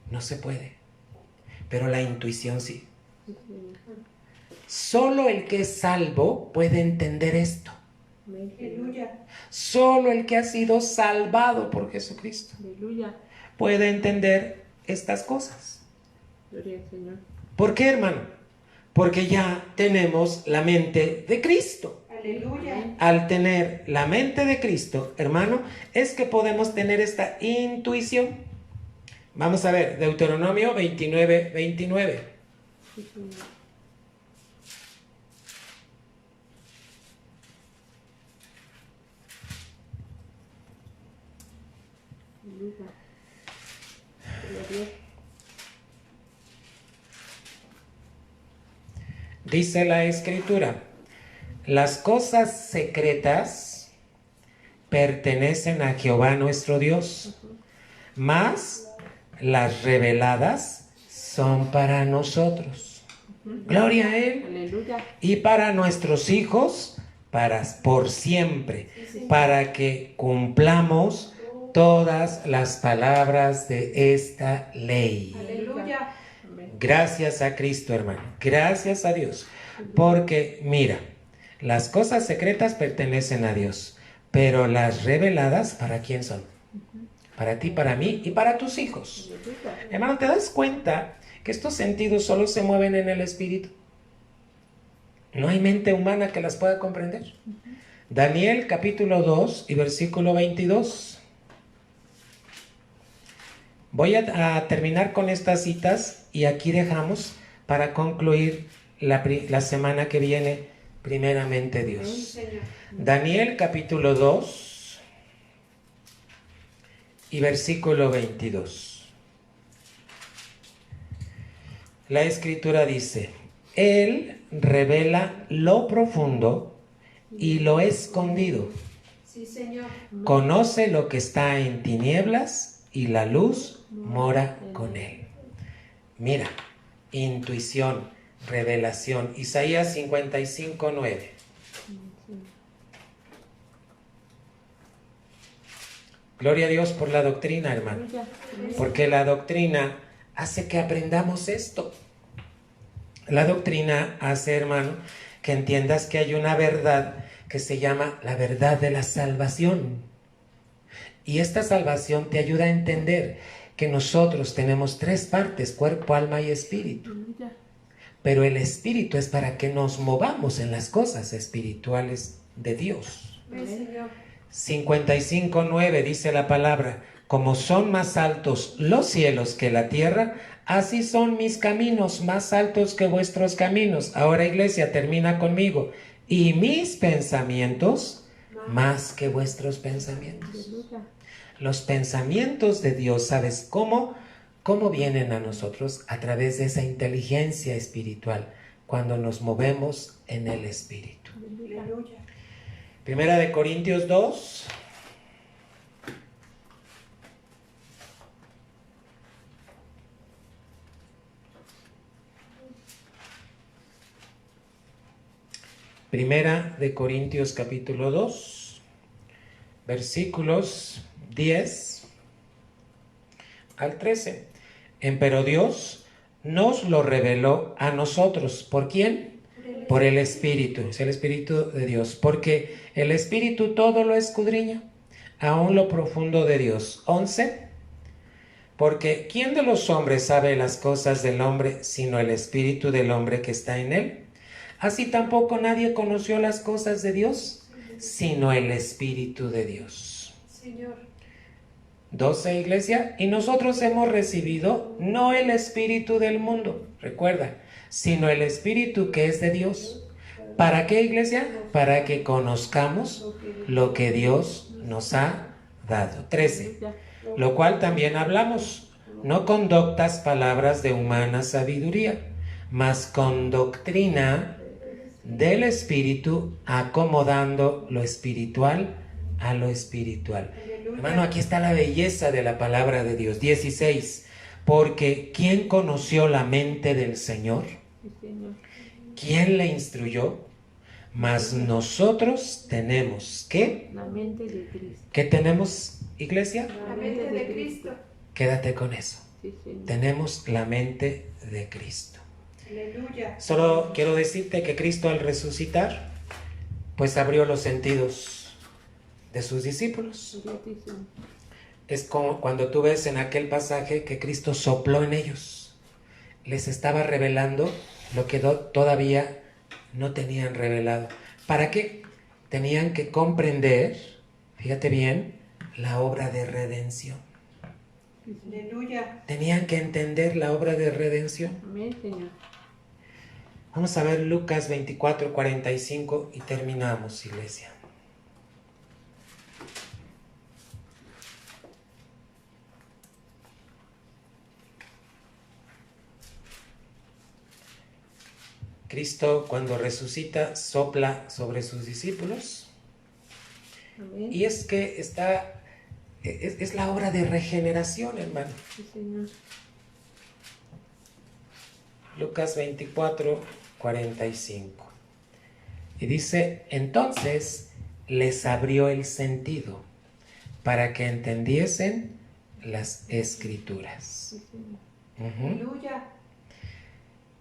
no se puede, pero la intuición sí. Solo el que es salvo puede entender esto. Aleluya. Solo el que ha sido salvado por Jesucristo Aleluya. puede entender estas cosas. Gloria al Señor. ¿Por qué, hermano? Porque ya tenemos la mente de Cristo. Aleluya. Al tener la mente de Cristo, hermano, es que podemos tener esta intuición. Vamos a ver, Deuteronomio 29, 29. Sí, Señor. Aleluya. Gloria a Dios. Dice la Escritura, las cosas secretas pertenecen a Jehová nuestro Dios, mas las reveladas son para nosotros. Gloria a Él. Aleluya. Y para nuestros hijos, por siempre, para que cumplamos todas las palabras de esta ley. Aleluya. Amén. Gracias a Cristo, hermano. Gracias a Dios. Porque, mira, las cosas secretas pertenecen a Dios. pero las reveladas, ¿para quién son? Para ti, para mí y para tus hijos. Hermano, ¿te das cuenta que estos sentidos solo se mueven en el Espíritu? No hay mente humana que las pueda comprender. Daniel capítulo 2 y versículo 22. Voy a terminar con estas citas y aquí dejamos para concluir la semana que viene, primeramente Dios. Daniel capítulo 2 y versículo 22. La Escritura dice: Él revela lo profundo y lo escondido. Sí, Señor. Conoce lo que está en tinieblas y la luz mora con él. Mira, intuición, revelación. Isaías 55:9. Gloria a Dios por la doctrina, hermano. Porque la doctrina hace que aprendamos esto. La doctrina hace, hermano, que entiendas que hay una verdad que se llama la verdad de la salvación. Y esta salvación te ayuda a entender que nosotros tenemos tres partes: cuerpo, alma y espíritu. Pero el espíritu es para que nos movamos en las cosas espirituales de Dios. 55:9 dice la palabra: como son más altos los cielos que la tierra, así son mis caminos más altos que vuestros caminos. Ahora, iglesia, termina conmigo. Y mis pensamientos más que vuestros pensamientos. Los pensamientos de Dios, ¿sabes cómo vienen a nosotros? A través de esa inteligencia espiritual, cuando nos movemos en el espíritu. Primera de Corintios 2. Primera de Corintios capítulo 2, versículos 10 al 13. Empero Dios nos lo reveló a nosotros. ¿Por quién? Por el Espíritu. Es el Espíritu de Dios. Porque el Espíritu todo lo escudriña, aún lo profundo de Dios. 11. Porque ¿quién de los hombres sabe las cosas del hombre sino el Espíritu del hombre que está en él? Así tampoco nadie conoció las cosas de Dios, sino el Espíritu de Dios. Señor. 12, iglesia. Y nosotros hemos recibido no el espíritu del mundo, recuerda, sino el Espíritu que es de Dios. ¿Para qué, iglesia? Para que conozcamos lo que Dios nos ha dado. 13. Lo cual también hablamos, no con doctas palabras de humana sabiduría, mas con doctrina del Espíritu, acomodando lo espiritual a lo espiritual. Hermano, aquí está la belleza de la palabra de Dios. 16. Porque ¿quién conoció la mente del Señor? ¿Quién le instruyó? Mas nosotros tenemos, ¿qué? La mente de Cristo. ¿Qué tenemos, iglesia? La mente de Cristo. Quédate con eso. Sí, Señor. Tenemos la mente de Cristo. Aleluya. Solo quiero decirte que Cristo, al resucitar, pues abrió los sentidos de sus discípulos. Gloria a ti, Señor. Es como cuando tú ves en aquel pasaje que Cristo sopló en ellos. Les estaba revelando lo que todavía no tenían revelado. ¿Para qué? Tenían que comprender, fíjate bien, la obra de redención. Aleluya. Tenían que entender la obra de redención. Amén, Señor. Vamos a ver Lucas 24:45 y terminamos, iglesia. Cristo, cuando resucita, sopla sobre sus discípulos. Amén. Y es que es la obra de regeneración, hermano. Sí, Señor. Lucas 24:45. Y dice: entonces les abrió el sentido para que entendiesen las Escrituras. Sí, Señor. Aleluya.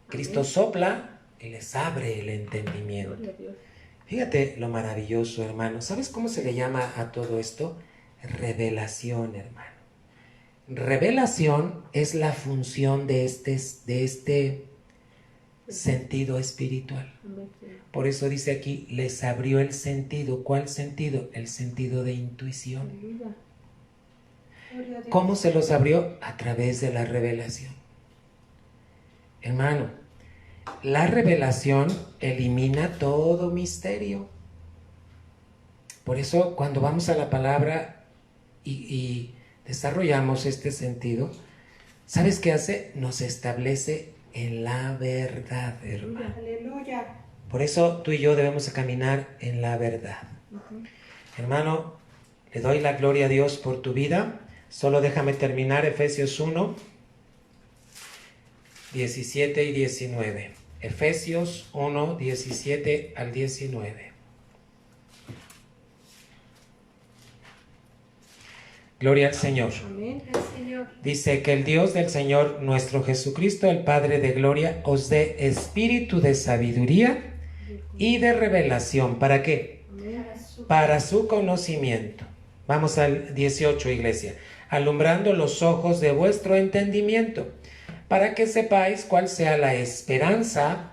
Cristo sopla y les abre el entendimiento. Gloria a Dios. Fíjate lo maravilloso, hermano. ¿Sabes cómo se le llama a todo esto? Revelación, hermano. Revelación es la función de este sentido espiritual. Por eso dice aquí, les abrió el sentido. ¿Cuál sentido? El sentido de intuición. ¿Cómo se los abrió? A través de la revelación. Hermano, la revelación elimina todo misterio. Por eso cuando vamos a la palabra y desarrollamos este sentido, ¿sabes qué hace? Nos establece en la verdad, hermano. Aleluya. Por eso tú y yo debemos caminar en la verdad. Hermano, le doy la gloria a Dios por tu vida. Solo déjame terminar Efesios 1, 17 y 19. Efesios 1, 17 al 19. Gloria al Señor. Amén. Dice que el Dios del Señor nuestro Jesucristo, el Padre de gloria, os dé espíritu de sabiduría y de revelación. ¿Para qué? Para su conocimiento. Vamos al 18, iglesia. Alumbrando los ojos de vuestro entendimiento, para que sepáis cuál sea la esperanza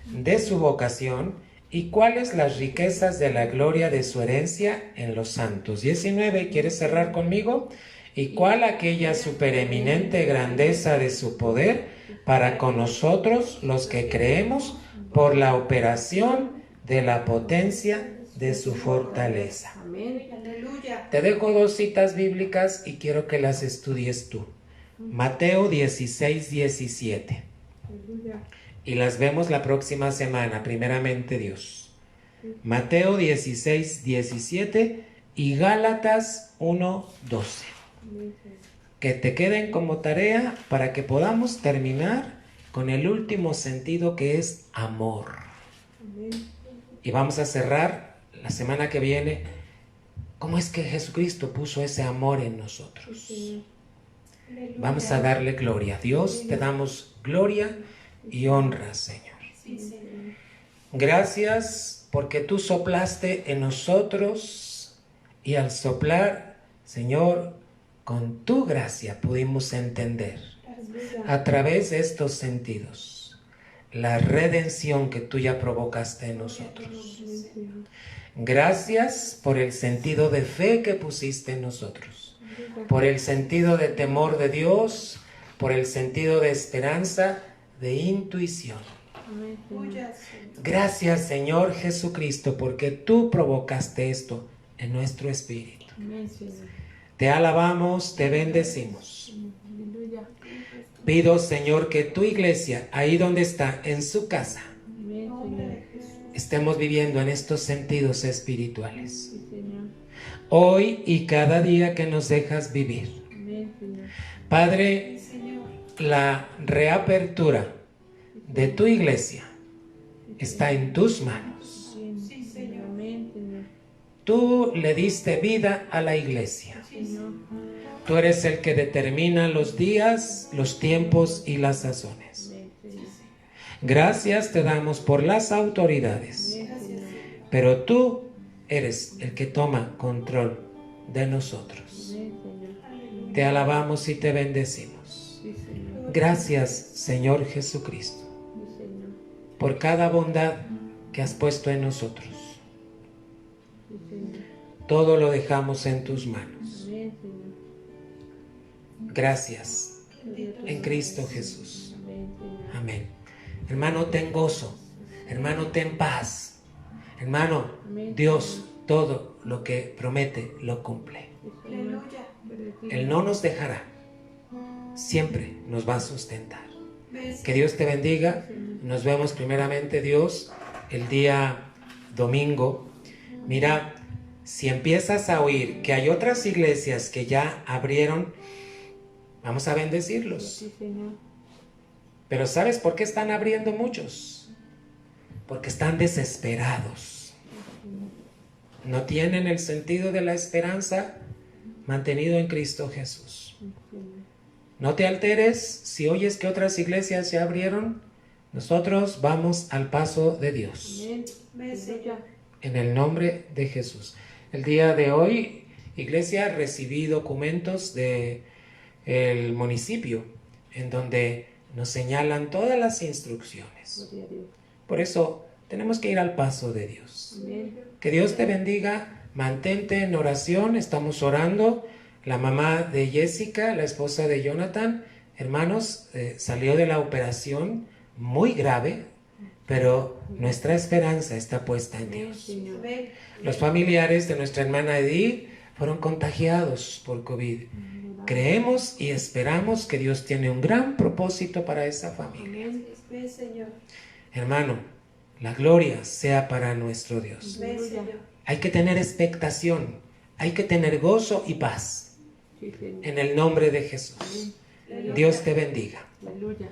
de su vocación y cuáles las riquezas de la gloria de su herencia en los santos. 19, ¿quieres cerrar conmigo? Y cuál aquella supereminente grandeza de su poder para con nosotros los que creemos por la operación de la potencia de su fortaleza. Amén. Aleluya. Te dejo 2 citas bíblicas y quiero que las estudies tú. Mateo 16, 17. Y las vemos la próxima semana, primeramente Dios. Mateo 16, 17 y Gálatas 1, 12. Que te queden como tarea para que podamos terminar con el último sentido, que es amor. Y vamos a cerrar la semana que viene. ¿Cómo es que Jesucristo puso ese amor en nosotros? Vamos a darle gloria. Dios, te damos gloria y honra, Señor. Gracias porque tú soplaste en nosotros y al soplar, Señor, con tu gracia pudimos entender a través de estos sentidos la redención que tú ya provocaste en nosotros. Gracias por el sentido de fe que pusiste en nosotros, por el sentido de temor de Dios, por el sentido de esperanza, de intuición. Gracias, Señor Jesucristo, porque tú provocaste esto en nuestro espíritu. Te alabamos, te bendecimos. Pido, Señor, que tu iglesia, ahí donde está, en su casa, estemos viviendo en estos sentidos espirituales. Hoy y cada día que nos dejas vivir. Padre, la reapertura de tu iglesia está en tus manos. Tú le diste vida a la iglesia. Tú eres el que determina los días, los tiempos y las sazones. Gracias te damos por las autoridades, pero tú eres el que toma control de nosotros. Te alabamos y te bendecimos. Gracias, Señor Jesucristo, por cada bondad que has puesto en nosotros. Todo lo dejamos en tus manos. Gracias en Cristo Jesús. Amén. Hermano, ten gozo. Hermano, ten paz. Hermano, Dios todo lo que promete lo cumple. Él no nos dejará. Siempre nos va a sustentar. Que Dios te bendiga. Nos vemos primeramente, Dios, el día domingo. Mira, si empiezas a oír que hay otras iglesias que ya abrieron, vamos a bendecirlos. Pero ¿sabes por qué están abriendo muchos? Porque están desesperados. No tienen el sentido de la esperanza mantenido en Cristo Jesús. No te alteres si oyes que otras iglesias ya abrieron. Nosotros vamos al paso de Dios. en el nombre de Jesús. El día de hoy, iglesia, recibí documentos del municipio en donde nos señalan todas las instrucciones. Gloria a Dios. Por eso tenemos que ir al paso de Dios. Amén. Que Dios te bendiga, mantente en oración, estamos orando. La mamá de Jessica, la esposa de Jonathan, hermanos, salió de la operación muy grave, pero nuestra esperanza está puesta en Dios. Señor. Los familiares de nuestra hermana Edith fueron contagiados por COVID. Creemos y esperamos que Dios tiene un gran propósito para esa familia. Amén, Señor. Hermano, la gloria sea para nuestro Dios. Hay que tener expectación, hay que tener gozo y paz. Sí, Señor. En el nombre de Jesús. Dios te bendiga. Aleluya.